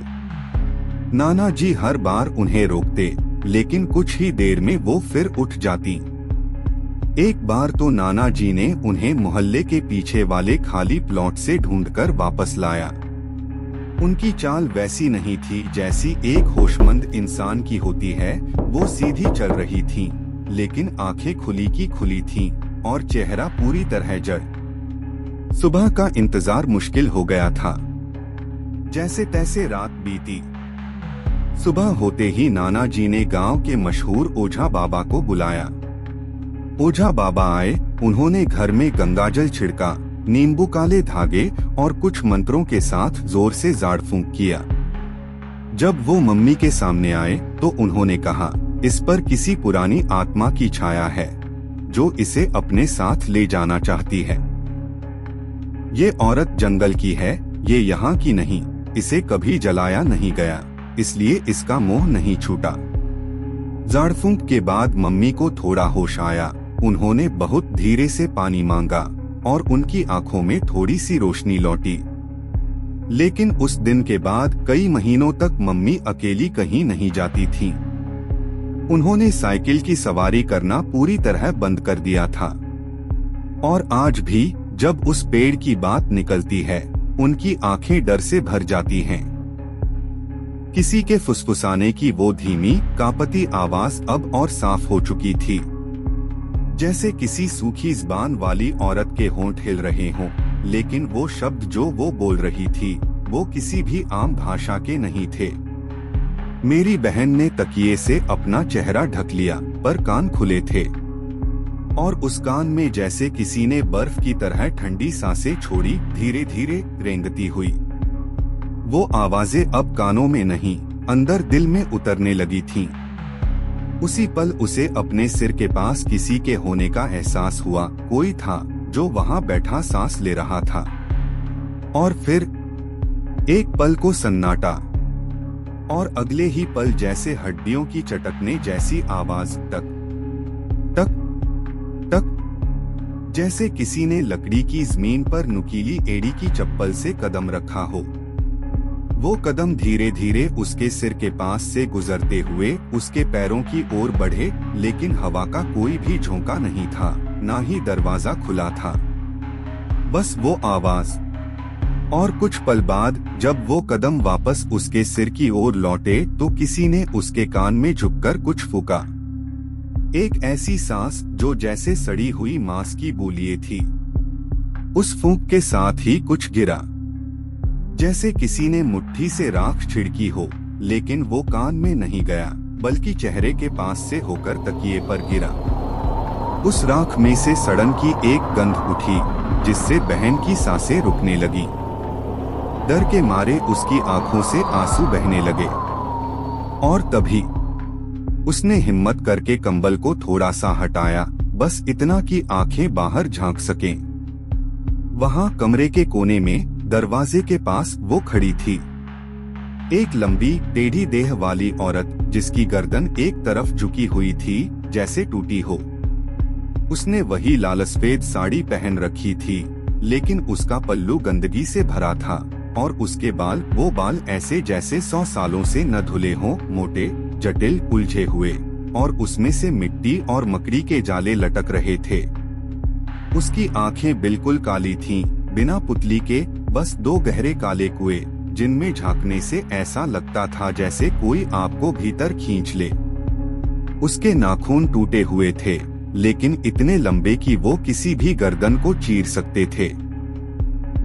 नाना जी हर बार उन्हें रोकते, लेकिन कुछ ही देर में वो फिर उठ जाती। एक बार तो नाना जी ने उन्हें मोहल्ले के पीछे वाले खाली प्लॉट से ढूंढकर वापस लाया। उनकी चाल वैसी नहीं थी जैसी एक होशमंद इंसान की होती है। वो सीधी चल रही थीं, लेकिन आंखें खुली की खुली थीं और चेहरा पूरी तरह जड़। सुबह का इंतजार मुश्किल हो गया था। जैसे तैसे रात बीती। सुबह होते ही नाना जी ने गांव के मशहूर ओझा बाबा को बुलाया। ओझा बाबा आए। उन्होंने घर में गंगाजल छिड़का, नींबू काले धागे और कुछ मंत्रों के साथ जोर से झाड़ फूंक किया। जब वो मम्मी के सामने आए तो उन्होंने कहा, इस पर किसी पुरानी आत्मा की छाया है जो इसे अपने साथ ले जाना चाहती है। ये औरत जंगल की है, ये यहाँ की नहीं। इसे कभी जलाया नहीं गया, इसलिए इसका मोह नहीं छूटा। झाड़ फूंक के बाद मम्मी को थोड़ा होश आया। उन्होंने बहुत धीरे से पानी मांगा और उनकी आंखों में थोड़ी सी रोशनी लौटी। लेकिन उस दिन के बाद कई महीनों तक मम्मी अकेली कहीं नहीं जाती थीं। उन्होंने साइकिल की सवारी करना पूरी तरह बंद कर दिया था। और आज भी जब उस पेड़ की बात निकलती है, उनकी आंखें डर से भर जाती हैं। किसी के फुसफुसाने की वो धीमी कांपती आवाज अब और साफ हो चुकी थी, जैसे किसी सूखी ज़बान वाली औरत के होंठ हिल रहे हों। लेकिन वो शब्द जो वो बोल रही थी, वो किसी भी आम भाषा के नहीं थे। मेरी बहन ने तकिए से अपना चेहरा ढक लिया, पर कान खुले थे और उस कान में जैसे किसी ने बर्फ की तरह ठंडी सांसें छोड़ी, धीरे धीरे रेंगती हुई। वो आवाजें अब कानों में नहीं, अंदर दिल में उतरने लगी थीं। उसी पल उसे अपने सिर के पास किसी के होने का एहसास हुआ। कोई था जो वहां बैठा सांस ले रहा था। और फिर एक पल को सन्नाटा, और अगले ही पल जैसे हड्डियों की चटकने जैसी आवाज, टक टक टक, जैसे किसी ने लकड़ी की जमीन पर नुकीली एड़ी की चप्पल से कदम रखा हो। वो कदम धीरे धीरे उसके सिर के पास से गुजरते हुए उसके पैरों की ओर बढ़े, लेकिन हवा का कोई भी झोंका नहीं था, ना ही दरवाजा खुला था। बस वो आवाज। और कुछ पल बाद जब वो कदम वापस उसके सिर की ओर लौटे तो किसी ने उसके कान में झुककर कुछ फूंका। एक ऐसी सांस जो जैसे सड़ी हुई मांस की बूलिये थी। उस फूंक के साथ ही कुछ गिरा, जैसे किसी ने मुट्ठी से राख छिड़की हो, लेकिन वो कान में नहीं गया, बल्कि चेहरे के पास से होकर तकिए पर गिरा। उस राख में से सड़न की एक गंध उठी, जिससे बहन की सांसें रुकने लगी। डर के मारे उसकी आंखों से आंसू बहने लगे। और तभी उसने हिम्मत करके कंबल को थोड़ा सा हटाया, बस इतना कि आंखें बाहर झांक सकें। वहां कमरे के कोने में दरवाजे के पास वो खड़ी थी, एक लंबी टेढ़ी देह वाली औरत जिसकी गर्दन एक तरफ झुकी हुई थी जैसे टूटी हो। उसने वही लालसफेद साड़ी पहन रखी थी, लेकिन उसका पल्लू गंदगी से भरा था और उसके बाल, वो बाल ऐसे जैसे 100 सालों से न धुले हों, मोटे, जटिल, उलझे हुए, और उसमें से मिट्टी और मकड़ी के जाले लटक रहे थे। उसकी आंखें बिल्कुल काली थीं, बिना पुतली के, बस 2 गहरे काले कुएं, जिनमें झांकने से ऐसा लगता था जैसे कोई आपको भीतर खींच ले। उसके नाखून टूटे हुए थे, लेकिन इतने लंबे कि वो किसी भी गर्दन को चीर सकते थे।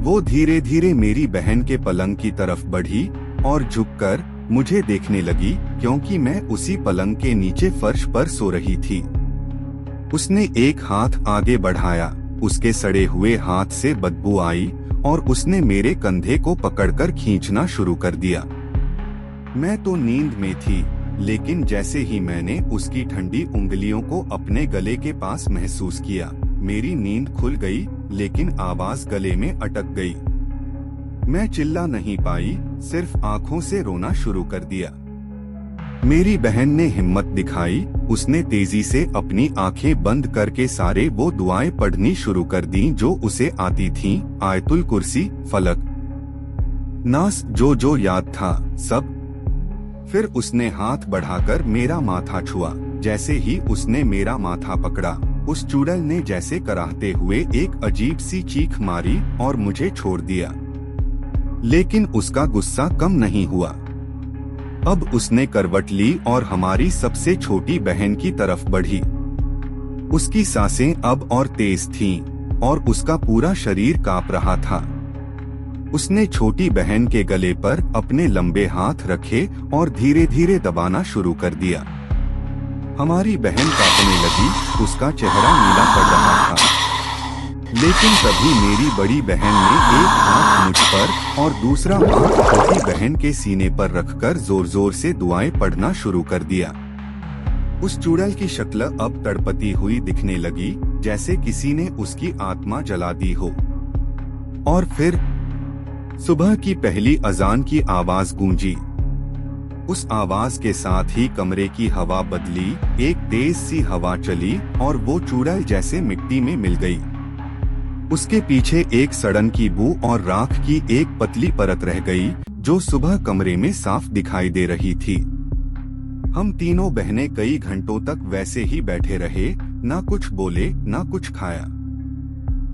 वो धीरे धीरे मेरी बहन के पलंग की तरफ बढ़ी और झुककर मुझे देखने लगी, क्योंकि मैं उसी पलंग के नीचे फर्श पर सो रही थी। उसने एक हाथ आगे बढ़ाया, उसके सड़े हुए हाथ से बदबू आई और उसने मेरे कंधे को पकड़कर खींचना शुरू कर दिया। मैं तो नींद में थी, लेकिन जैसे ही मैंने उसकी ठंडी उंगलियों को अपने गले के पास महसूस किया, मेरी नींद खुल गई, लेकिन आवाज गले में अटक गई। मैं चिल्ला नहीं पाई, सिर्फ आंखों से रोना शुरू कर दिया। मेरी बहन ने हिम्मत दिखाई, उसने तेजी से अपनी आंखें बंद करके सारे वो दुआएं पढ़नी शुरू कर दी जो उसे आती थीं, आयतुल कुर्सी, फलक, नास, जो जो याद था सब। फिर उसने हाथ बढ़ाकर मेरा माथा छुआ। जैसे ही उसने मेरा माथा पकड़ा, उस चुड़ैल ने जैसे कराहते हुए एक अजीब सी चीख मारी और मुझे छोड़ दिया। लेकिन उसका गुस्सा कम नहीं हुआ। अब उसने करवट ली और हमारी सबसे छोटी बहन की तरफ बढ़ी। उसकी सांसें अब और तेज थीं और उसका पूरा शरीर कांप रहा था। उसने छोटी बहन के गले पर अपने लंबे हाथ रखे और धीरे धीरे दबाना शुरू कर दिया। हमारी बहन कांपने लगी, उसका चेहरा नीला पड़ रहा था। लेकिन तभी मेरी बड़ी बहन ने एक हाथ मुझ पर और दूसरा हाथ छोटी बहन के सीने पर रखकर जोर जोर से दुआएं पढ़ना शुरू कर दिया। उस चुड़ैल की शक्ल अब तड़पती हुई दिखने लगी, जैसे किसी ने उसकी आत्मा जला दी हो। और फिर सुबह की पहली अजान की आवाज गूंजी। उस आवाज के साथ ही कमरे की हवा बदली, एक तेज सी हवा चली और वो चुड़ैल जैसे मिट्टी में मिल गई। उसके पीछे एक सड़न की बू और राख की एक पतली परत रह गई, जो सुबह कमरे में साफ दिखाई दे रही थी। हम तीनों बहनें कई घंटों तक वैसे ही बैठे रहे, ना कुछ बोले ना कुछ खाया।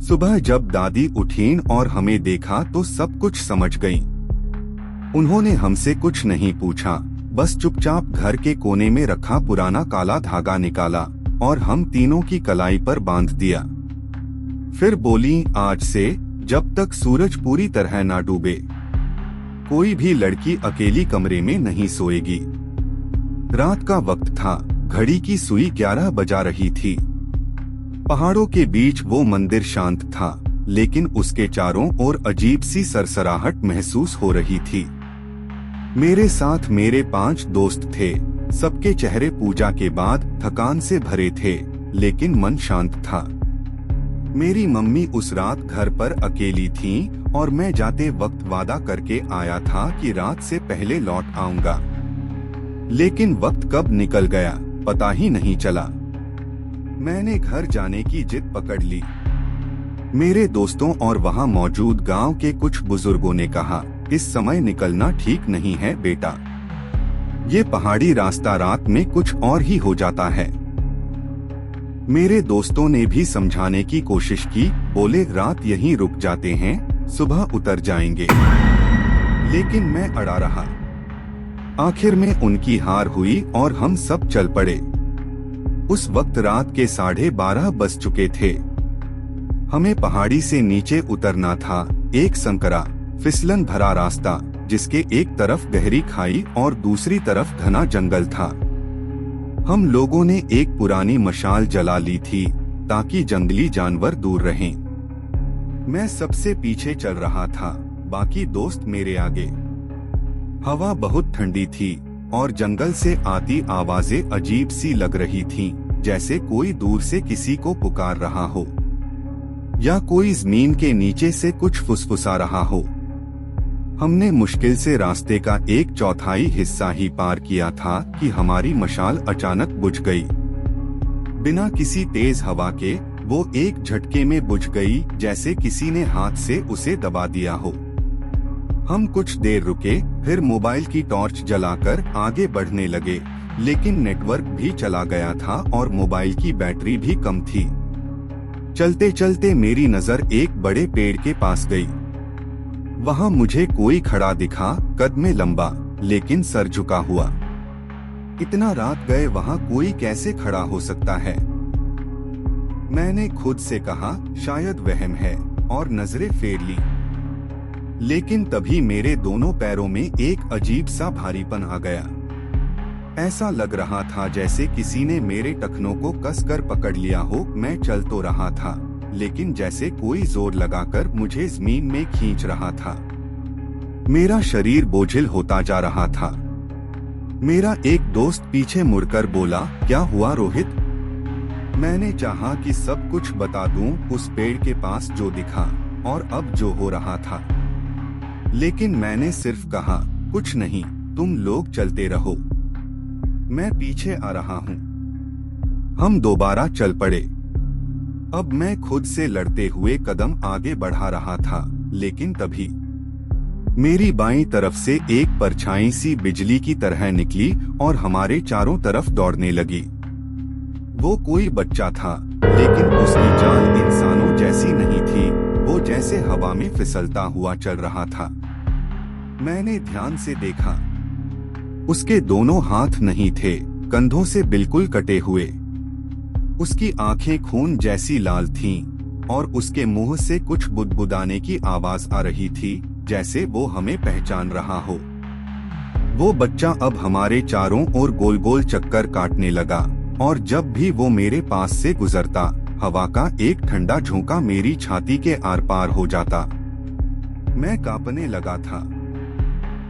सुबह जब दादी उठीं और हमें देखा तो सब कुछ समझ गईं। उन्होंने हमसे कुछ नहीं पूछा, बस चुपचाप घर के कोने में रखा पुराना काला धागा निकाला और हम तीनों की कलाई पर बांध दिया। फिर बोली, आज से जब तक सूरज पूरी तरह ना डूबे, कोई भी लड़की अकेली कमरे में नहीं सोएगी। रात का वक्त था, घड़ी की सुई 11 बजा रही थी। पहाड़ों के बीच वो मंदिर शांत था, लेकिन उसके चारों ओर अजीब सी सरसराहट महसूस हो रही थी। मेरे साथ मेरे 5 दोस्त थे। सबके चेहरे पूजा के बाद थकान से भरे थे, लेकिन मन शांत था। मेरी मम्मी उस रात घर पर अकेली थीं और मैं जाते वक्त वादा करके आया था कि रात से पहले लौट आऊंगा। लेकिन वक्त कब निकल गया पता ही नहीं चला। मैंने घर जाने की जिद पकड़ ली। मेरे दोस्तों और वहां मौजूद गांव के कुछ बुजुर्गों ने कहा, इस समय निकलना ठीक नहीं है बेटा। ये पहाड़ी रास्ता रात में कुछ और ही हो जाता है। मेरे दोस्तों ने भी समझाने की कोशिश की, बोले रात यहीं रुक जाते हैं, सुबह उतर जाएंगे। लेकिन मैं अड़ा रहा। आखिर में उनकी हार हुई और हम सब चल पड़े। उस वक्त रात के 12:30 बज चुके थे। हमें पहाड़ी से नीचे उतरना था। एक संकरा फिसलन भरा रास्ता, जिसके एक तरफ गहरी खाई और दूसरी तरफ घना जंगल था। हम लोगों ने एक पुरानी मशाल जला ली थी ताकि जंगली जानवर दूर रहें। मैं सबसे पीछे चल रहा था, बाकी दोस्त मेरे आगे। हवा बहुत ठंडी थी और जंगल से आती आवाजें अजीब सी लग रही थीं, जैसे कोई दूर से किसी को पुकार रहा हो या कोई जमीन के नीचे से कुछ फुसफुसा रहा हो। हमने मुश्किल से रास्ते का 1/4 हिस्सा ही पार किया था कि हमारी मशाल अचानक बुझ गई। बिना किसी तेज हवा के वो एक झटके में बुझ गई, जैसे किसी ने हाथ से उसे दबा दिया हो। हम कुछ देर रुके, फिर मोबाइल की टॉर्च जलाकर आगे बढ़ने लगे, लेकिन नेटवर्क भी चला गया था और मोबाइल की बैटरी भी कम थी। चलते चलते मेरी नजर एक बड़े पेड़ के पास गई। वहां मुझे कोई खड़ा दिखा, कद में लंबा लेकिन सर झुका हुआ। इतना रात गए वहां कोई कैसे खड़ा हो सकता है? मैंने खुद से कहा, शायद वहम है, और नजरें फेर ली। लेकिन तभी मेरे दोनों पैरों में एक अजीब सा भारीपन आ गया। ऐसा लग रहा था जैसे किसी ने मेरे टखनों को कसकर पकड़ लिया हो। मैं चल तो रहा था, लेकिन जैसे कोई जोर लगाकर मुझे जमीन में खींच रहा था। मेरा शरीर बोझिल होता जा रहा था। मेरा एक दोस्त पीछे मुड़कर बोला, क्या हुआ रोहित? मैंने चाहा कि सब कुछ बता दूं, उस पेड़ के पास जो दिखा और अब जो हो रहा था। लेकिन मैंने सिर्फ कहा, कुछ नहीं, तुम लोग चलते रहो, मैं पीछे आ रहा हूँ। हम दोबारा चल पड़े। अब मैं खुद से लड़ते हुए कदम आगे बढ़ा रहा था, लेकिन तभी मेरी बाईं तरफ से एक परछाई सी बिजली की तरह निकली और हमारे चारों तरफ दौड़ने लगी। वो कोई बच्चा था, लेकिन उसकी चाल इंसानों जैसी नहीं थी। वो जैसे हवा में फिसलता हुआ चल रहा था। मैंने ध्यान से देखा। उसके दोनों हाथ नहीं थे, कंधों से बिल्कुल कटे हुए। उसकी आंखें खून जैसी लाल थीं और उसके मुंह से कुछ बुदबुदाने की आवाज आ रही थी, जैसे वो हमें पहचान रहा हो। वो बच्चा अब हमारे चारों ओर गोल गोल चक्कर काटने लगा, और जब भी वो मेरे पास से गुजरता, हवा का एक ठंडा झोंका मेरी छाती के आर पार हो जाता। मैं कांपने लगा था।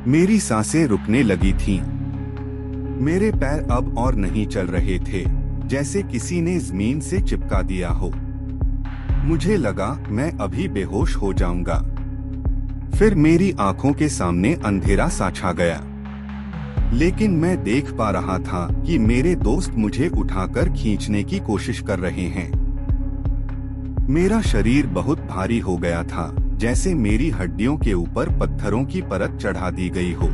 मेरी सांसें रुकने लगी थीं। मेरे पैर अब और नहीं चल रहे थे, जैसे किसी ने जमीन से चिपका दिया हो। मुझे लगा मैं अभी बेहोश हो जाऊंगा। फिर मेरी आंखों के सामने अंधेरा सा छा गया, लेकिन मैं देख पा रहा था कि मेरे दोस्त मुझे उठाकर खींचने की कोशिश कर रहे हैं। मेरा शरीर बहुत भारी हो गया था, जैसे मेरी हड्डियों के ऊपर पत्थरों की परत चढ़ा दी गई हो।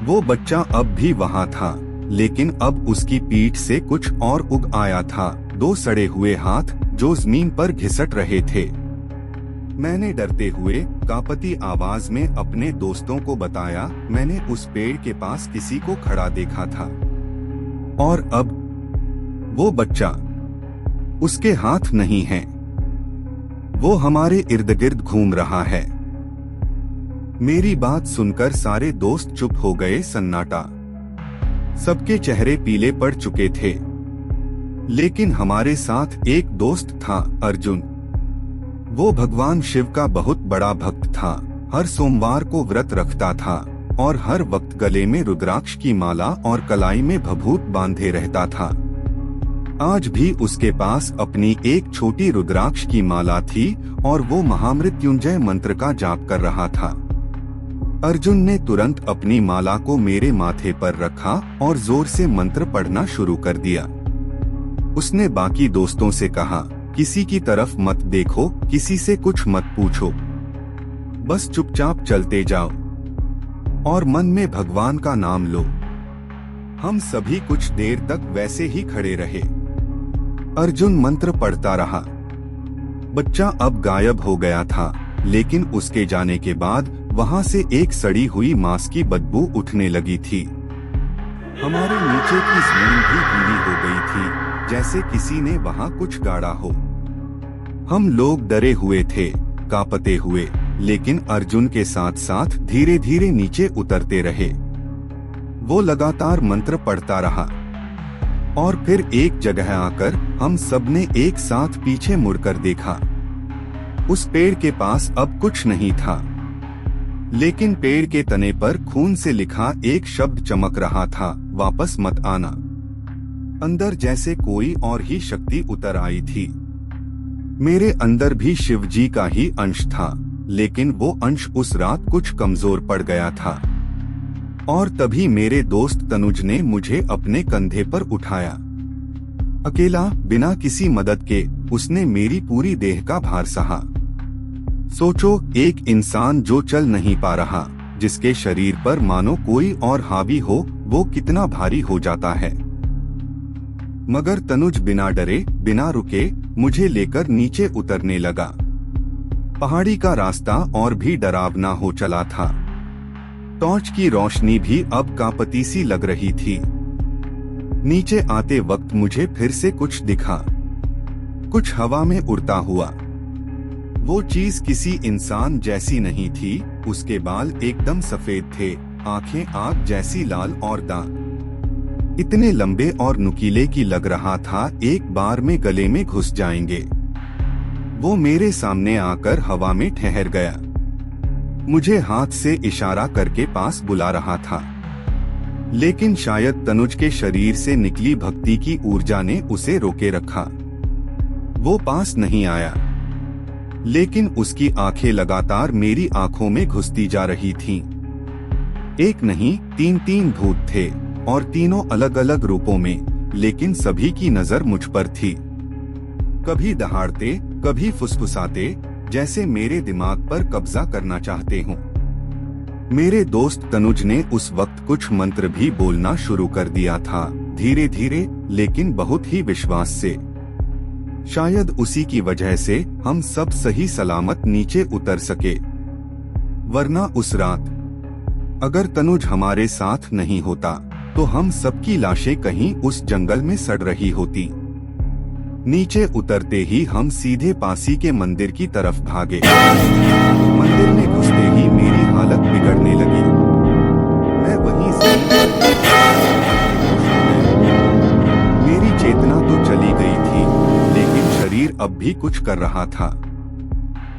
वो बच्चा अब भी वहां था, लेकिन अब उसकी पीठ से कुछ और उग आया था, 2 सड़े हुए हाथ जो जमीन पर घिसट रहे थे। मैंने डरते हुए कांपती आवाज में अपने दोस्तों को बताया, मैंने उस पेड़ के पास किसी को खड़ा देखा था। और अब वो बच्चा, उसके हाथ नहीं हैं। वो हमारे इर्द गिर्द घूम रहा है। मेरी बात सुनकर सारे दोस्त चुप हो गए। सन्नाटा। सबके चेहरे पीले पड़ चुके थे, लेकिन हमारे साथ एक दोस्त था, अर्जुन। वो भगवान शिव का बहुत बड़ा भक्त था। हर सोमवार को व्रत रखता था और हर वक्त गले में रुद्राक्ष की माला और कलाई में भभूत बांधे रहता था। आज भी उसके पास अपनी एक छोटी रुद्राक्ष की माला थी और वो महामृत्युंजय मंत्र का जाप कर रहा था। अर्जुन ने तुरंत अपनी माला को मेरे माथे पर रखा और जोर से मंत्र पढ़ना शुरू कर दिया। उसने बाकी दोस्तों से कहा, किसी की तरफ मत देखो, किसी से कुछ मत पूछो, बस चुपचाप चलते जाओ और मन में भगवान का नाम लो। हम सभी कुछ देर तक वैसे ही खड़े रहे। अर्जुन मंत्र पढ़ता रहा। बच्चा अब गायब हो गया था, लेकिन उसके जाने के बाद वहां से एक सड़ी हुई मांस की बदबू उठने लगी थी। हमारे नीचे की जमीन भी गीली हो गई थी, जैसे किसी ने वहां कुछ गाड़ा हो। हम लोग डरे हुए थे, कांपते हुए, लेकिन अर्जुन के साथ साथ धीरे धीरे नीचे उतरते रहे। वो लगातार मंत्र पढ़ता रहा और फिर एक जगह आकर हम सबने एक साथ पीछे मुड़कर देखा। उस पेड़ के पास अब कुछ नहीं था, लेकिन पेड़ के तने पर खून से लिखा एक शब्द चमक रहा था, वापस मत आना। अंदर जैसे कोई और ही शक्ति उतर आई थी। मेरे अंदर भी शिव जी का ही अंश था, लेकिन वो अंश उस रात कुछ कमजोर पड़ गया था। और तभी मेरे दोस्त तनुज ने मुझे अपने कंधे पर उठाया। अकेला, बिना किसी मदद के, उसने मेरी पूरी देह का भार सहा। सोचो, एक इंसान जो चल नहीं पा रहा, जिसके शरीर पर मानो कोई और हावी हो, वो कितना भारी हो जाता है। मगर तनुज बिना डरे, बिना रुके मुझे लेकर नीचे उतरने लगा। पहाड़ी का रास्ता और भी डरावना हो चला था। टॉर्च की रोशनी भी अब कांपती सी लग रही थी। नीचे आते वक्त मुझे फिर से कुछ दिखा, कुछ हवा में उड़ता हुआ। वो चीज किसी इंसान जैसी नहीं थी। उसके बाल एकदम सफेद थे, आंखें आग जैसी लाल और दांत इतने लंबे और नुकीले कि लग रहा था एक बार में गले में घुस जाएंगे। वो मेरे सामने आकर हवा में ठहर गया। मुझे हाथ से इशारा करके पास बुला रहा था, लेकिन शायद तनुज के शरीर से निकली भक्ति की ऊर्जा ने उसे रोके रखा। वो पास नहीं आया, लेकिन उसकी आंखें लगातार मेरी आंखों में घुसती जा रही थीं। एक नहीं, 3 भूत थे और तीनों अलग अलग रूपों में, लेकिन सभी की नजर मुझ पर थी। कभी दहाड़ते, कभी फुसफुसाते, जैसे मेरे दिमाग पर कब्जा करना चाहते हों। मेरे दोस्त तनुज ने उस वक्त कुछ मंत्र भी बोलना शुरू कर दिया था, धीरे धीरे, लेकिन बहुत ही विश्वास से। शायद उसी की वजह से हम सब सही सलामत नीचे उतर सके। वरना उस रात अगर तनुज हमारे साथ नहीं होता, तो हम सबकी लाशें कहीं उस जंगल में सड़ रही होती। नीचे उतरते ही हम सीधे पासी के मंदिर की तरफ भागे। मंदिर में घुसते ही मेरी हालत बिगड़ने लगी। मैं वहीं से मेरी अब भी कुछ कर रहा था।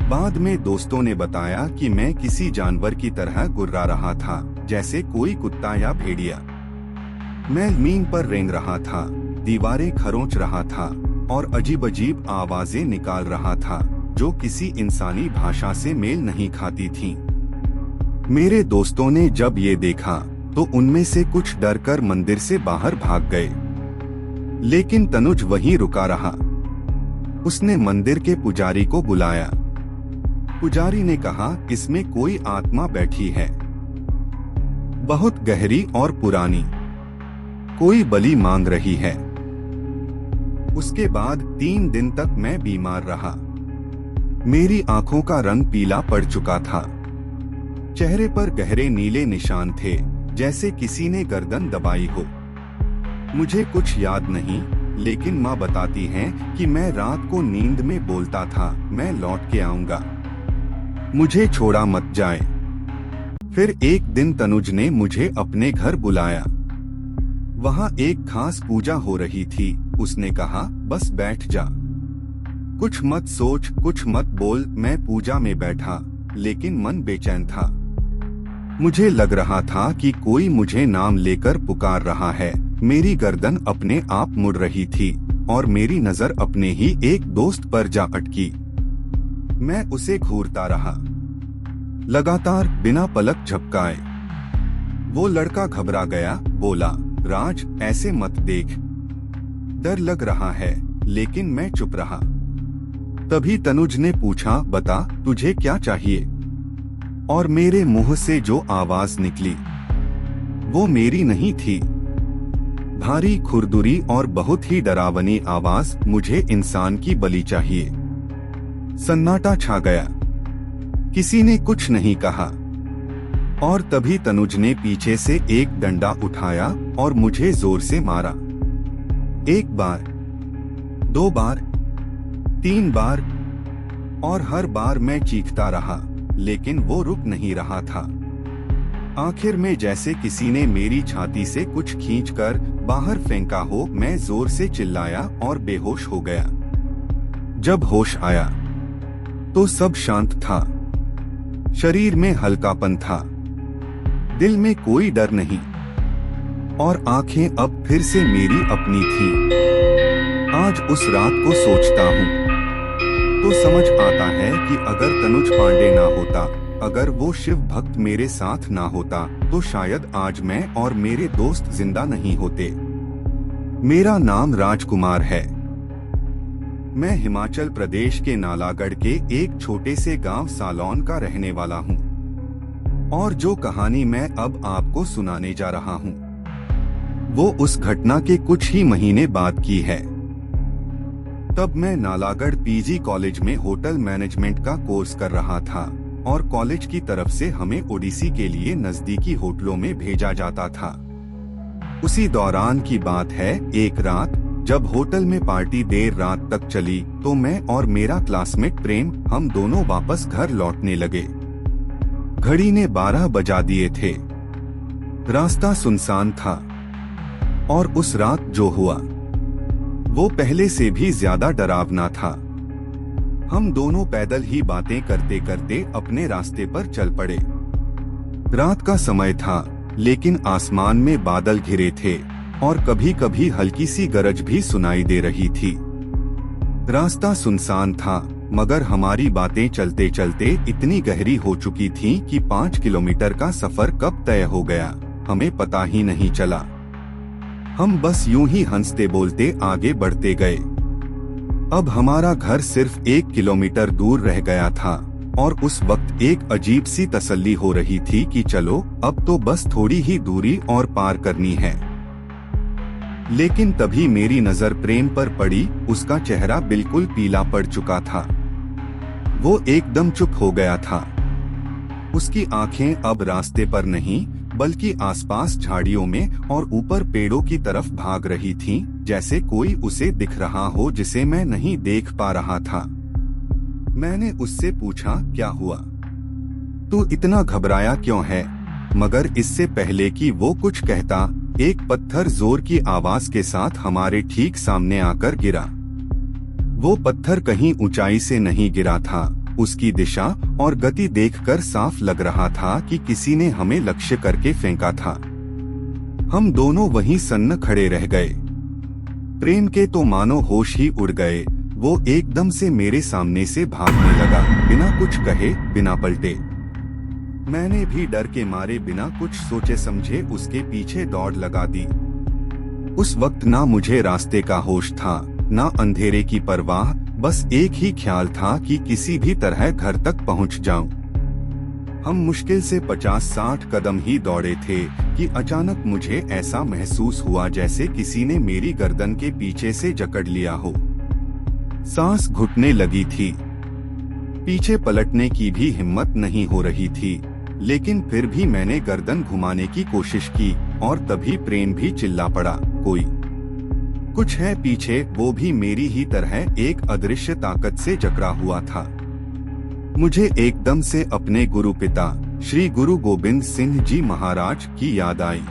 बाद में दोस्तों ने बताया कि मैं किसी जानवर की तरह गुर्रा रहा था, जैसे कोई कुत्ता या भेड़िया। मैं जमीन पर रेंग रहा था, दीवारें खरोंच रहा था और अजीब अजीब आवाजें निकाल रहा था जो किसी इंसानी भाषा से मेल नहीं खाती थीं। मेरे दोस्तों ने जब ये देखा तो उनमें से कुछ डरकर मंदिर से बाहर भाग गए, लेकिन तनुज वहीं रुका रहा। उसने मंदिर के पुजारी को बुलाया। पुजारी ने कहा, इसमें कोई आत्मा बैठी है, बहुत गहरी और पुरानी, कोई बलि मांग रही है। उसके बाद 3 दिन तक मैं बीमार रहा। मेरी आंखों का रंग पीला पड़ चुका था। चेहरे पर गहरे नीले निशान थे, जैसे किसी ने गर्दन दबाई हो। मुझे कुछ याद नहीं, लेकिन माँ बताती हैं कि मैं रात को नींद में बोलता था, मैं लौट के आऊंगा, मुझे छोड़ा मत जाए। फिर एक दिन तनुज ने मुझे अपने घर बुलाया। वहाँ एक खास पूजा हो रही थी। उसने कहा, बस बैठ जा, कुछ मत सोच, कुछ मत बोल। मैं पूजा में बैठा, लेकिन मन बेचैन था। मुझे लग रहा था कि कोई मुझे नाम लेकर पुकार रहा है। मेरी गर्दन अपने आप मुड़ रही थी और मेरी नजर अपने ही एक दोस्त पर जा अटकी। मैं उसे घूरता रहा, लगातार बिना पलक झपकाए। वो लड़का घबरा गया, बोला, राज, ऐसे मत देख, डर लग रहा है। लेकिन मैं चुप रहा। तभी तनुज ने पूछा, बता, तुझे क्या चाहिए? और मेरे मुंह से जो आवाज निकली वो मेरी नहीं थी। भारी, खुरदुरी और बहुत ही डरावनी आवाज, मुझे इंसान की बलि चाहिए। सन्नाटा छा गया, किसी ने कुछ नहीं कहा। और तभी तनुज ने पीछे से एक डंडा उठाया और मुझे जोर से मारा। 1 बार, 2 बार, 3 बार, और हर बार मैं चीखता रहा, लेकिन वो रुक नहीं रहा था। आखिर में जैसे किसी ने मेरी छाती से कुछ खींचकर बाहर फेंका हो, मैं जोर से चिल्लाया और बेहोश हो गया। जब होश आया तो सब शांत था। शरीर में हल्कापन था, दिल में कोई डर नहीं, और आंखें अब फिर से मेरी अपनी थी। आज उस रात को सोचता हूँ तो समझ आता है कि अगर तनुज पांडे ना होता, अगर वो शिव भक्त मेरे साथ ना होता, तो शायद आज मैं और मेरे दोस्त जिंदा नहीं होते। मेरा नाम राजकुमार है। मैं हिमाचल प्रदेश के नालागढ़ के एक छोटे से गांव सालौन का रहने वाला हूँ। और जो कहानी मैं अब आपको सुनाने जा रहा हूँ, वो उस घटना के कुछ ही महीने बाद की है। तब मैं नालागढ़ पीजी कॉलेज में होटल मैनेजमेंट का कोर्स कर रहा था और कॉलेज की तरफ से हमें ओडिसी के लिए नजदीकी होटलों में भेजा जाता था। उसी दौरान की बात है, एक रात जब होटल में पार्टी देर रात तक चली तो मैं और मेरा क्लासमेट प्रेम, हम दोनों वापस घर लौटने लगे। घड़ी ने 12 बजा दिए थे। रास्ता सुनसान था और उस रात जो हुआ वो पहले से भी ज्यादा डरावना था। हम दोनों पैदल ही बातें करते करते अपने रास्ते पर चल पड़े। रात का समय था, लेकिन आसमान में बादल घिरे थे और कभी कभी हल्की सी गरज भी सुनाई दे रही थी। रास्ता सुनसान था, मगर हमारी बातें चलते चलते इतनी गहरी हो चुकी थीं कि 5 किलोमीटर का सफर कब तय हो गया, हमें पता ही नहीं चला। हम बस यूं ही हंसते बोलते आगे बढ़ते गए। अब हमारा घर सिर्फ 1 किलोमीटर दूर रह गया था और उस वक्त एक अजीब सी तसल्ली हो रही थी कि चलो अब तो बस थोड़ी ही दूरी और पार करनी है। लेकिन तभी मेरी नजर प्रेम पर पड़ी। उसका चेहरा बिल्कुल पीला पड़ चुका था। वो एकदम चुप हो गया था। उसकी आंखें अब रास्ते पर नहीं बल्कि आसपास झाड़ियों में और ऊपर पेड़ों की तरफ भाग रही थीं, जैसे कोई उसे दिख रहा हो जिसे मैं नहीं देख पा रहा था। मैंने उससे पूछा, क्या हुआ? तू इतना घबराया क्यों है? मगर इससे पहले कि वो कुछ कहता, एक पत्थर जोर की आवाज के साथ हमारे ठीक सामने आकर गिरा। वो पत्थर कहीं ऊंचाई से नहीं गिरा था। उसकी दिशा और गति देखकर साफ लग रहा था कि किसी ने हमें लक्ष्य करके फेंका था। हम दोनों वहीं सन्न खड़े रह गए। प्रेम के तो मानो होश ही उड़ गए। वो एकदम से मेरे सामने से भागने लगा, बिना कुछ कहे, बिना पलटे। मैंने भी डर के मारे बिना कुछ सोचे समझे उसके पीछे दौड़ लगा दी। उस वक्त ना मुझे रास्ते का होश था, ना अंधेरे की परवाह, बस एक ही ख्याल था कि किसी भी तरह घर तक पहुंच जाऊं। हम मुश्किल से 50-60 कदम ही दौड़े थे कि अचानक मुझे ऐसा महसूस हुआ जैसे किसी ने मेरी गर्दन के पीछे से जकड़ लिया हो। सांस घुटने लगी थी। पीछे पलटने की भी हिम्मत नहीं हो रही थी, लेकिन फिर भी मैंने गर्दन घुमाने की कोशिश की और तभी प्रेम भी चिल्ला पड़ा, कोई कुछ है पीछे। वो भी मेरी ही तरह एक अदृश्य ताकत से जकड़ा हुआ था। मुझे एकदम से अपने गुरु पिता श्री गुरु गोबिंद सिंह जी महाराज की याद आई।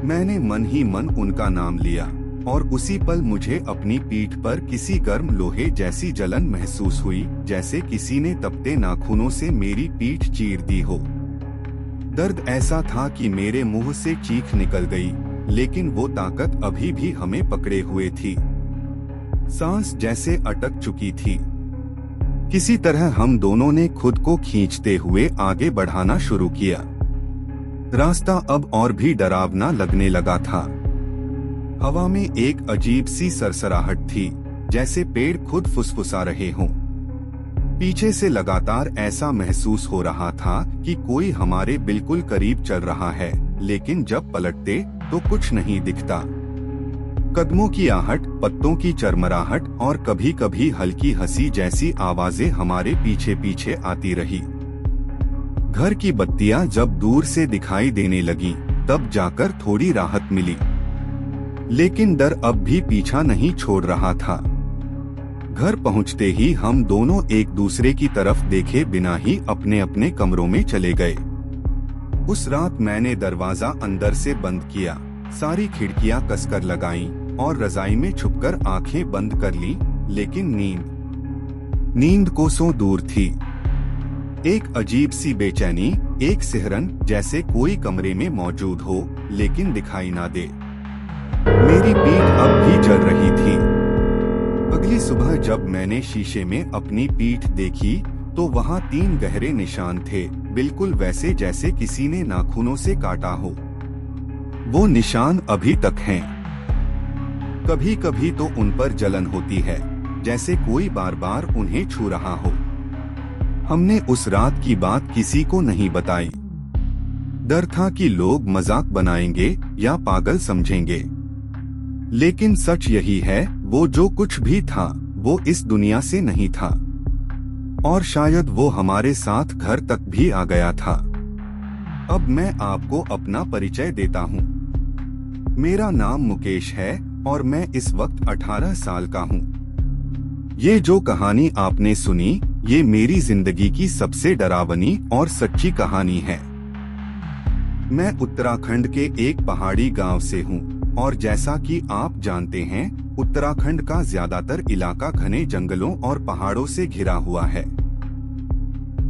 मैंने मन ही मन उनका नाम लिया और उसी पल मुझे अपनी पीठ पर किसी गर्म लोहे जैसी जलन महसूस हुई, जैसे किसी ने तपते नाखूनों से मेरी पीठ चीर दी हो। दर्द ऐसा था कि मेरे मुंह से चीख निकल गई, लेकिन वो ताकत अभी भी हमें पकड़े हुए थी। सांस जैसे अटक चुकी थी। किसी तरह हम दोनों ने खुद को खींचते हुए आगे बढ़ाना शुरू किया। रास्ता अब और भी डरावना लगने लगा था। हवा में एक अजीब सी सरसराहट थी, जैसे पेड़ खुद फुसफुसा रहे हों। पीछे से लगातार ऐसा महसूस हो रहा था कि कोई हमारे बिल्कुल करीब चल रहा है, लेकिन जब पलटते तो कुछ नहीं दिखता। कदमों की आहट, पत्तों की चरमराहट और कभी कभी हल्की हंसी जैसी आवाजें हमारे पीछे पीछे आती रही। घर की बत्तियां जब दूर से दिखाई देने लगी, तब जाकर थोड़ी राहत मिली, लेकिन डर अब भी पीछा नहीं छोड़ रहा था। घर पहुंचते ही हम दोनों एक दूसरे की तरफ देखे बिना ही अपने अपने कमरों में चले गए। उस रात मैंने दरवाजा अंदर से बंद किया, सारी खिड़कियां कसकर लगाईं और रजाई में छुपकर आंखें बंद कर ली, लेकिन नींद कोसों दूर थी। एक अजीब सी बेचैनी, एक सिहरन, जैसे कोई कमरे में मौजूद हो लेकिन दिखाई ना दे। मेरी पीठ अब भी जल रही थी। अगली सुबह जब मैंने शीशे में अपनी पीठ देखी तो वहां 3 गहरे निशान थे, बिल्कुल वैसे जैसे किसी ने नाखूनों से काटा हो। वो निशान अभी तक हैं। कभी कभी तो उन पर जलन होती है, जैसे कोई बार बार उन्हें छू रहा हो। हमने उस रात की बात किसी को नहीं बताई। डर था कि लोग मजाक बनाएंगे या पागल समझेंगे, लेकिन सच यही है, वो जो कुछ भी था वो इस दुनिया से नहीं था, और शायद वो हमारे साथ घर तक भी आ गया था। अब मैं आपको अपना परिचय देता हूँ। मेरा नाम मुकेश है और मैं इस वक्त 18 साल का हूँ। ये जो कहानी आपने सुनी, ये मेरी जिंदगी की सबसे डरावनी और सच्ची कहानी है। मैं उत्तराखंड के एक पहाड़ी गांव से हूँ और जैसा कि आप जानते हैं, उत्तराखंड का ज्यादातर इलाका घने जंगलों और पहाड़ों से घिरा हुआ है।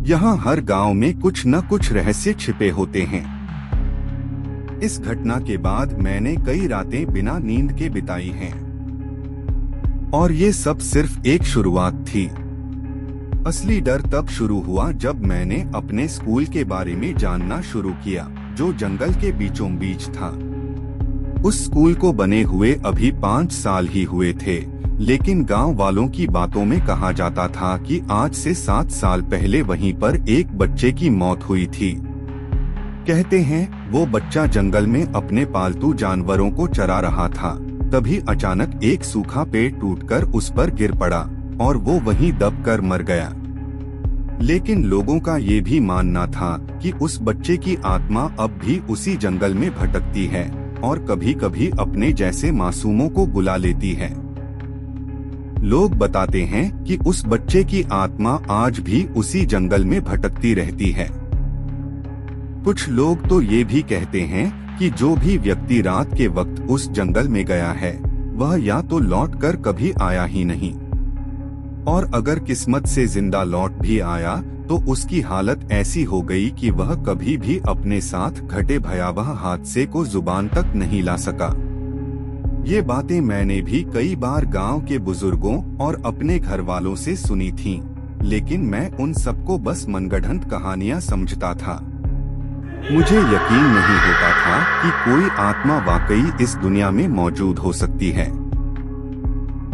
यहाँ हर गांव में कुछ न कुछ रहस्य छिपे होते हैं। इस घटना के बाद मैंने कई रातें बिना नींद के बिताई हैं, और ये सब सिर्फ एक शुरुआत थी। असली डर तब शुरू हुआ जब मैंने अपने स्कूल के बारे में जानना शुरू किया, जो जंगल के बीचों बीच था। उस स्कूल को बने हुए अभी 5 साल ही हुए थे, लेकिन गांव वालों की बातों में कहा जाता था कि आज से 7 साल पहले वहीं पर एक बच्चे की मौत हुई थी। कहते हैं वो बच्चा जंगल में अपने पालतू जानवरों को चरा रहा था, तभी अचानक एक सूखा पेड़ टूटकर उस पर गिर पड़ा और वो वहीं दबकर मर गया। लेकिन लोगों का ये भी मानना था कि उस बच्चे की आत्मा अब भी उसी जंगल में भटकती है और कभी कभी अपने जैसे मासूमों को बुला लेती है। लोग बताते हैं कि उस बच्चे की आत्मा आज भी उसी जंगल में भटकती रहती है। कुछ लोग तो ये भी कहते हैं कि जो भी व्यक्ति रात के वक्त उस जंगल में गया है, वह या तो लौटकर कभी आया ही नहीं, और अगर किस्मत से जिंदा लौट भी आया तो उसकी हालत ऐसी हो गई कि वह कभी भी अपने साथ घटे भयावह हादसे को जुबान तक नहीं ला सका। ये बातें मैंने भी कई बार गांव के बुजुर्गों और अपने घर वालों से सुनी थीं, लेकिन मैं उन सबको बस मनगढ़ंत कहानियां समझता था। मुझे यकीन नहीं होता था कि कोई आत्मा वाकई इस दुनिया में मौजूद हो सकती है।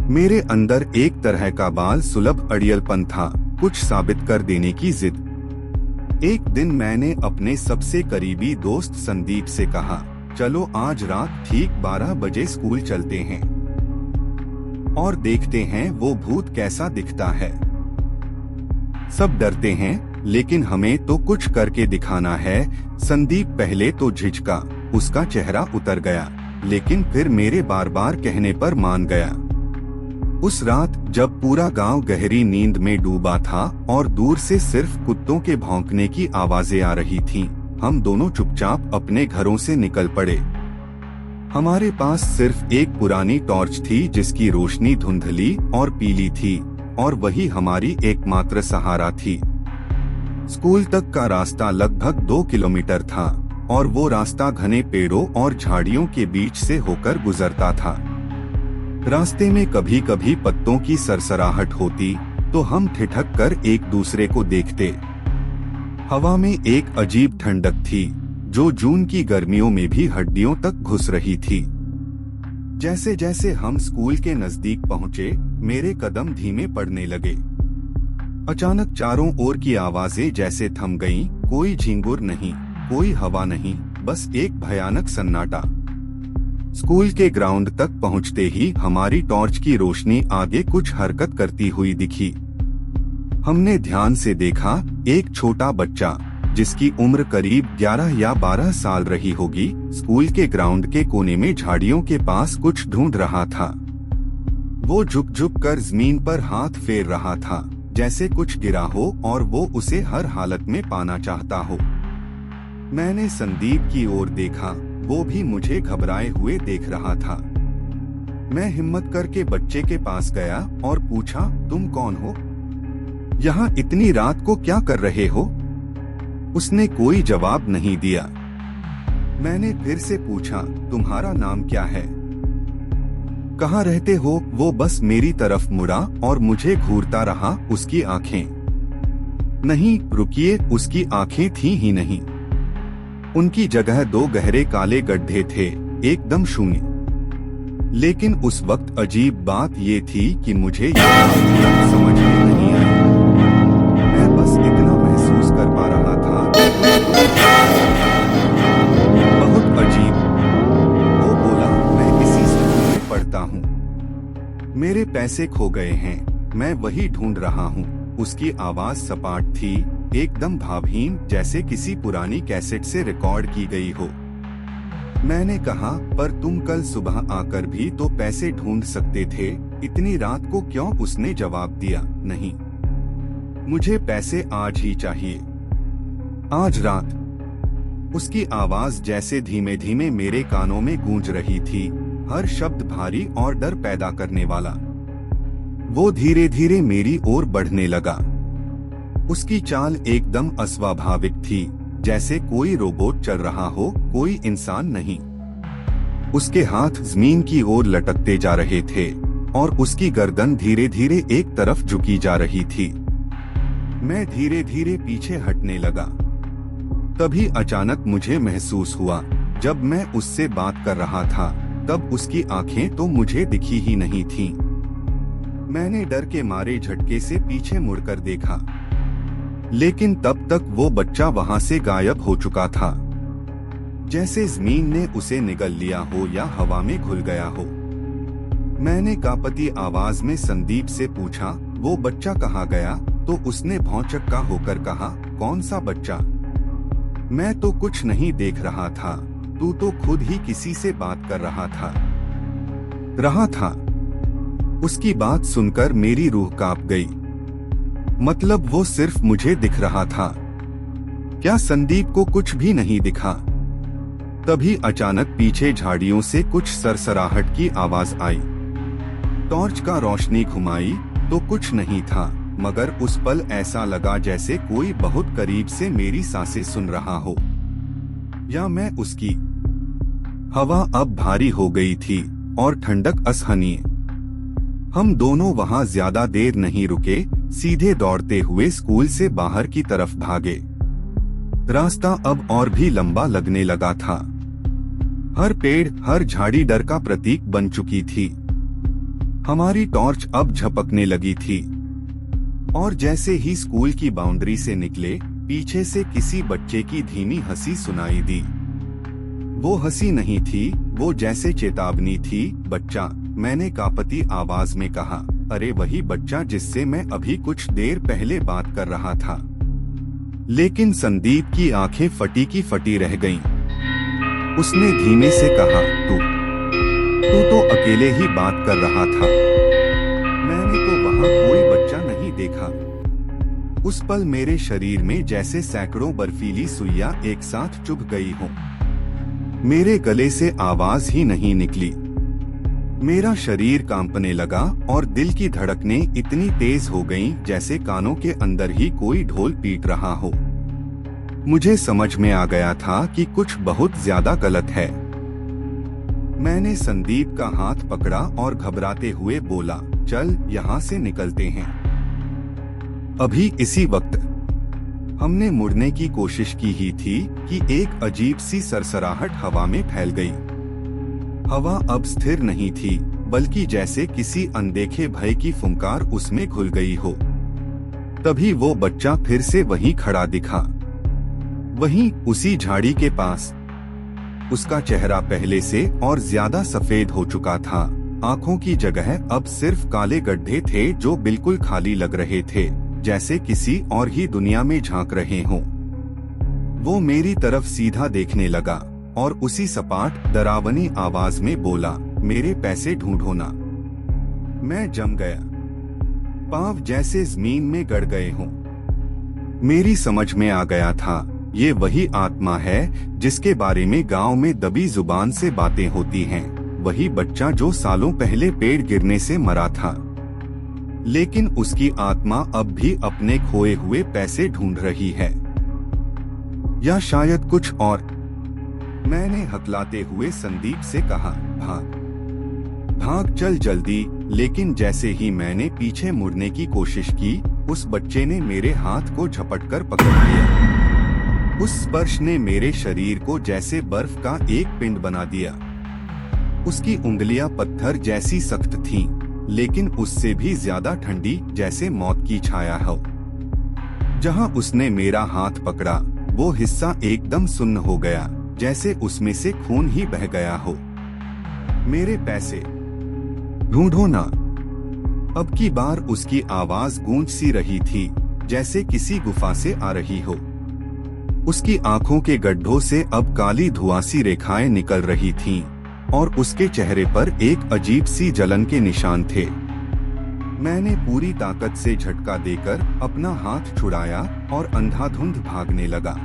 मेरे अंदर एक तरह का बाल सुलभ अड़ियलपन था, कुछ साबित कर देने की जिद। एक दिन मैंने अपने सबसे करीबी दोस्त संदीप से कहा, चलो आज रात ठीक 12 बजे स्कूल चलते हैं और देखते हैं वो भूत कैसा दिखता है। सब डरते हैं, लेकिन हमें तो कुछ करके दिखाना है। संदीप पहले तो झिझका, उसका चेहरा उतर गया, लेकिन फिर मेरे बार बार कहने पर मान गया। उस रात जब पूरा गांव गहरी नींद में डूबा था और दूर से सिर्फ कुत्तों के भौंकने की आवाजें आ रही थीं, हम दोनों चुपचाप अपने घरों से निकल पड़े। हमारे पास सिर्फ एक पुरानी टॉर्च थी जिसकी रोशनी धुंधली और पीली थी, और वही हमारी एकमात्र सहारा थी। स्कूल तक का रास्ता लगभग 2 किलोमीटर था और वो रास्ता घने पेड़ों और झाड़ियों के बीच से होकर गुजरता था। रास्ते में कभी कभी पत्तों की सरसराहट होती तो हम ठिठक कर एक दूसरे को देखते। हवा में एक अजीब ठंडक थी जो जून की गर्मियों में भी हड्डियों तक घुस रही थी। जैसे जैसे हम स्कूल के नजदीक पहुंचे, मेरे कदम धीमे पड़ने लगे। अचानक चारों ओर की आवाजें जैसे थम गईं, कोई झिंगुर नहीं, कोई हवा नहीं, बस एक भयानक सन्नाटा। स्कूल के ग्राउंड तक पहुंचते ही हमारी टॉर्च की रोशनी आगे कुछ हरकत करती हुई दिखी। हमने ध्यान से देखा, एक छोटा बच्चा जिसकी उम्र करीब 11 या 12 साल रही होगी, स्कूल के ग्राउंड के कोने में झाड़ियों के पास कुछ ढूंढ रहा था। वो झुक झुक कर जमीन पर हाथ फेर रहा था, जैसे कुछ गिरा हो और वो उसे हर हालत में पाना चाहता हो। मैंने संदीप की ओर देखा, वो भी मुझे घबराए हुए देख रहा था। मैं हिम्मत करके बच्चे के पास गया और पूछा, तुम कौन हो? यहाँ इतनी रात को क्या कर रहे हो? उसने कोई जवाब नहीं दिया। मैंने फिर से पूछा, तुम्हारा नाम क्या है? कहाँ रहते हो? वो बस मेरी तरफ मुड़ा और मुझे घूरता रहा। उसकी आंखें, नहीं रुकिए, उसकी आंखें थी ही नहीं। उनकी जगह 2 गहरे काले गड्ढे थे, एकदम शून्य। लेकिन उस वक्त अजीब बात ये थी कि मुझे ये समझ में नहीं आई। मैं बस इतना महसूस कर पा रहा था, बहुत अजीब। वो बोला, मैं इसी स्कूल में पढ़ता हूँ। मेरे पैसे खो गए हैं, मैं वही ढूंढ रहा हूँ। उसकी आवाज सपाट थी, एकदम भावहीन, जैसे किसी पुरानी कैसेट से रिकॉर्ड की गई हो। मैंने कहा, पर तुम कल सुबह आकर भी तो पैसे ढूंढ सकते थे, इतनी रात को क्यों? उसने जवाब दिया, नहीं, मुझे पैसे आज ही चाहिए, आज रात। उसकी आवाज जैसे धीमे धीमे मेरे कानों में गूंज रही थी, हर शब्द भारी और डर पैदा करने वाला। वो धीरे धीरे मेरी ओर बढ़ने लगा। उसकी चाल एकदम अस्वाभाविक थी, जैसे कोई रोबोट चल रहा हो, कोई इंसान नहीं। उसके हाथ जमीन की ओर लटकते जा रहे थे और उसकी गर्दन धीरे धीरे एक तरफ झुकी जा रही थी। मैं धीरे धीरे पीछे हटने लगा। तभी अचानक मुझे महसूस हुआ, जब मैं उससे बात कर रहा था तब उसकी आंखें तो मुझे दिखी ही नहीं थीं। मैंने डर के मारे झटके से पीछे मुड़कर देखा, लेकिन तब तक वो बच्चा वहां से गायब हो चुका था, जैसे जमीन ने उसे निगल लिया हो या हवा में घुल गया हो। मैंने कांपती आवाज में संदीप से पूछा, वो बच्चा कहाँ गया? तो उसने भौंचक्का होकर कहा, कौन सा बच्चा? मैं तो कुछ नहीं देख रहा था, तू तो खुद ही किसी से बात कर रहा था। उसकी बात सुनकर मेरी रूह कांप गई। मतलब वो सिर्फ मुझे दिख रहा था, क्या संदीप को कुछ भी नहीं दिखा? तभी अचानक पीछे झाड़ियों से कुछ सरसराहट की आवाज आई। टॉर्च का रोशनी घुमाई तो कुछ नहीं था, मगर उस पल ऐसा लगा जैसे कोई बहुत करीब से मेरी सांसें सुन रहा हो, या मैं उसकी। हवा अब भारी हो गई थी और ठंडक असहनीय। हम दोनों वहां ज्यादा देर नहीं रुके, सीधे दौड़ते हुए स्कूल से बाहर की तरफ भागे। रास्ता अब और भी लंबा लगने लगा था। हर पेड़, हर झाड़ी डर का प्रतीक बन चुकी थी। हमारी टॉर्च अब झपकने लगी थी, और जैसे ही स्कूल की बाउंड्री से निकले, पीछे से किसी बच्चे की धीमी हंसी सुनाई दी। वो हंसी नहीं थी, वो जैसे चेतावनी थी। बच्चा, मैंने कांपती आवाज में कहा। अरे वही बच्चा जिससे मैं अभी कुछ देर पहले बात कर रहा था। लेकिन संदीप की आंखें फटी की फटी रह गईं। उसने धीमे से कहा, तू तो अकेले ही बात कर रहा था। मैंने तो वहां कोई बच्चा नहीं देखा। उस पल मेरे शरीर में जैसे सैकड़ों बर्फीली सुइयां एक साथ चुभ गई हों। मेरे गले से आवाज ही नहीं निकली। मेरा शरीर कांपने लगा और दिल की धड़कनें इतनी तेज हो गईं जैसे कानों के अंदर ही कोई ढोल पीट रहा हो। मुझे समझ में आ गया था कि कुछ बहुत ज्यादा गलत है। मैंने संदीप का हाथ पकड़ा और घबराते हुए बोला, चल यहाँ से निकलते हैं। अभी इसी वक्त हमने मुड़ने की कोशिश की ही थी कि एक अजीब सी सरसराहट हवा में फैल गई। हवा अब स्थिर नहीं थी, बल्कि जैसे किसी अनदेखे भय की फुंकार उसमें घुल गई हो। तभी वो बच्चा फिर से वहीं खड़ा दिखा, वहीं उसी झाड़ी के पास। उसका चेहरा पहले से और ज्यादा सफेद हो चुका था। आंखों की जगह अब सिर्फ काले गड्ढे थे जो बिल्कुल खाली लग रहे थे, जैसे किसी और ही दुनिया में झांक रहे हों। वो मेरी तरफ सीधा देखने लगा और उसी सपाट डरावनी आवाज में बोला, मेरे पैसे ढूंढो ना। मैं जम गया, पांव जैसे जमीन में गड़ गए हों। मेरी समझ में आ गया था, ये वही आत्मा है जिसके बारे में गांव में दबी जुबान से बातें होती हैं। वही बच्चा जो सालों पहले पेड़ गिरने से मरा था। लेकिन उसकी आत्मा अब भी अपने खोए हुए पैसे ढूंढ रही है, या शायद कुछ और। मैंने हकलाते हुए संदीप से कहा, भाग भाग, चल जल्दी। लेकिन जैसे ही मैंने पीछे मुड़ने की कोशिश की, उस बच्चे ने मेरे हाथ को झपटकर पकड़ लिया। उस स्पर्श ने मेरे शरीर को जैसे बर्फ का एक पिंड बना दिया। उसकी उंगलियां पत्थर जैसी सख्त थीं, लेकिन उससे भी ज्यादा ठंडी, जैसे मौत की छाया हो। जहां उसने मेरा हाथ पकड़ा, वो हिस्सा एकदम सुन्न हो गया, जैसे उसमें से खून ही बह गया हो। मेरे पैसे ढूंढो ना। अब की बार उसकी आवाज गूंज सी रही थी, जैसे किसी गुफा से आ रही हो। उसकी आंखों के गड्ढों से अब काली धुआंसी रेखाएं निकल रही थीं, और उसके चेहरे पर एक अजीब सी जलन के निशान थे। मैंने पूरी ताकत से झटका देकर अपना हाथ छुड़ाया और अंधाधुंध भागने लगा।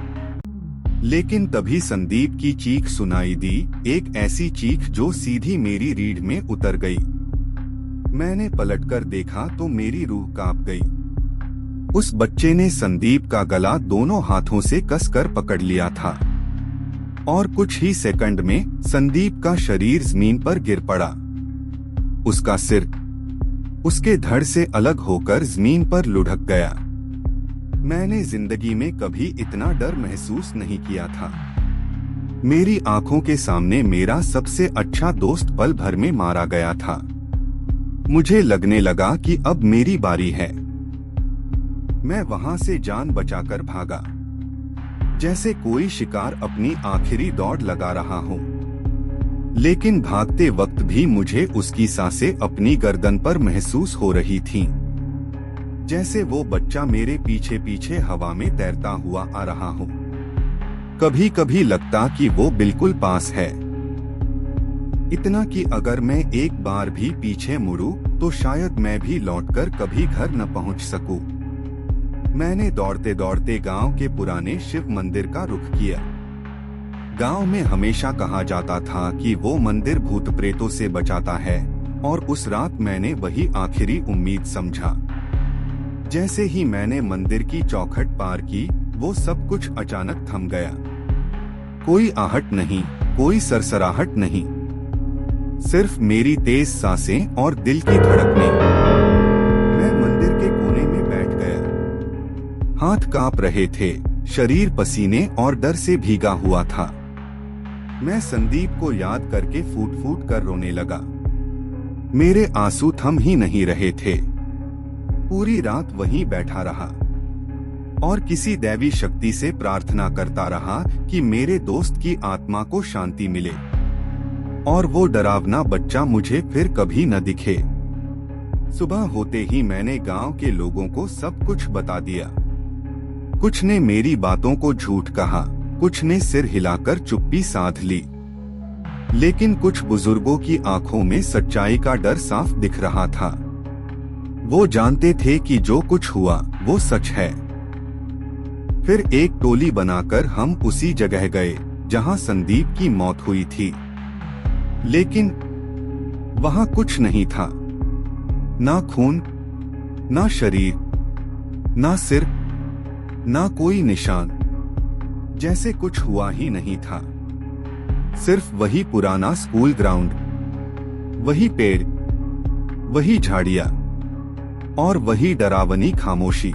लेकिन तभी संदीप की चीख सुनाई दी, एक ऐसी चीख जो सीधी मेरी रीढ़ में उतर गई। मैंने पलटकर देखा तो मेरी रूह कांप गई। उस बच्चे ने संदीप का गला दोनों हाथों से कसकर पकड़ लिया था, और कुछ ही सेकंड में संदीप का शरीर जमीन पर गिर पड़ा। उसका सिर उसके धड़ से अलग होकर जमीन पर लुढ़क गया। मैंने जिंदगी में कभी इतना डर महसूस नहीं किया था। मेरी आंखों के सामने मेरा सबसे अच्छा दोस्त पल भर में मारा गया था। मुझे लगने लगा कि अब मेरी बारी है। मैं वहां से जान बचाकर भागा, जैसे कोई शिकार अपनी आखिरी दौड़ लगा रहा हो। लेकिन भागते वक्त भी मुझे उसकी सांसें अपनी गर्दन पर महसूस हो रही थीं, जैसे वो बच्चा मेरे पीछे पीछे हवा में तैरता हुआ आ रहा हो। कभी कभी लगता कि वो बिल्कुल पास है, इतना कि अगर मैं एक बार भी पीछे मुड़ूं तो शायद मैं भी लौटकर कभी घर न पहुंच सकूं। मैंने दौड़ते दौड़ते गांव के पुराने शिव मंदिर का रुख किया। गांव में हमेशा कहा जाता था कि वो मंदिर भूत प्रेतों से बचाता है, और उस रात मैंने वही आखिरी उम्मीद समझा। जैसे ही मैंने मंदिर की चौखट पार की, वो सब कुछ अचानक थम गया। कोई आहट नहीं, कोई सरसराहट नहीं, सिर्फ मेरी तेज सांसें और दिल की धड़कनें। मैं मंदिर के कोने में बैठ गया। हाथ कांप रहे थे, शरीर पसीने और डर से भीगा हुआ था। मैं संदीप को याद करके फूट फूट कर रोने लगा। मेरे आंसू थम ही नहीं रहे थे। पूरी रात वहीं बैठा रहा और किसी दैवी शक्ति से प्रार्थना करता रहा कि मेरे दोस्त की आत्मा को शांति मिले और वो डरावना बच्चा मुझे फिर कभी न दिखे। सुबह होते ही मैंने गांव के लोगों को सब कुछ बता दिया। कुछ ने मेरी बातों को झूठ कहा, कुछ ने सिर हिलाकर चुप्पी साध ली, लेकिन कुछ बुजुर्गों की आंखों में सच्चाई का डर साफ दिख रहा था। वो जानते थे कि जो कुछ हुआ वो सच है। फिर एक टोली बनाकर हम उसी जगह गए जहां संदीप की मौत हुई थी, लेकिन वहां कुछ नहीं था। ना खून, ना शरीर, ना सिर, ना कोई निशान, जैसे कुछ हुआ ही नहीं था। सिर्फ वही पुराना स्कूल ग्राउंड, वही पेड़, वही झाड़ियां और वही डरावनी खामोशी।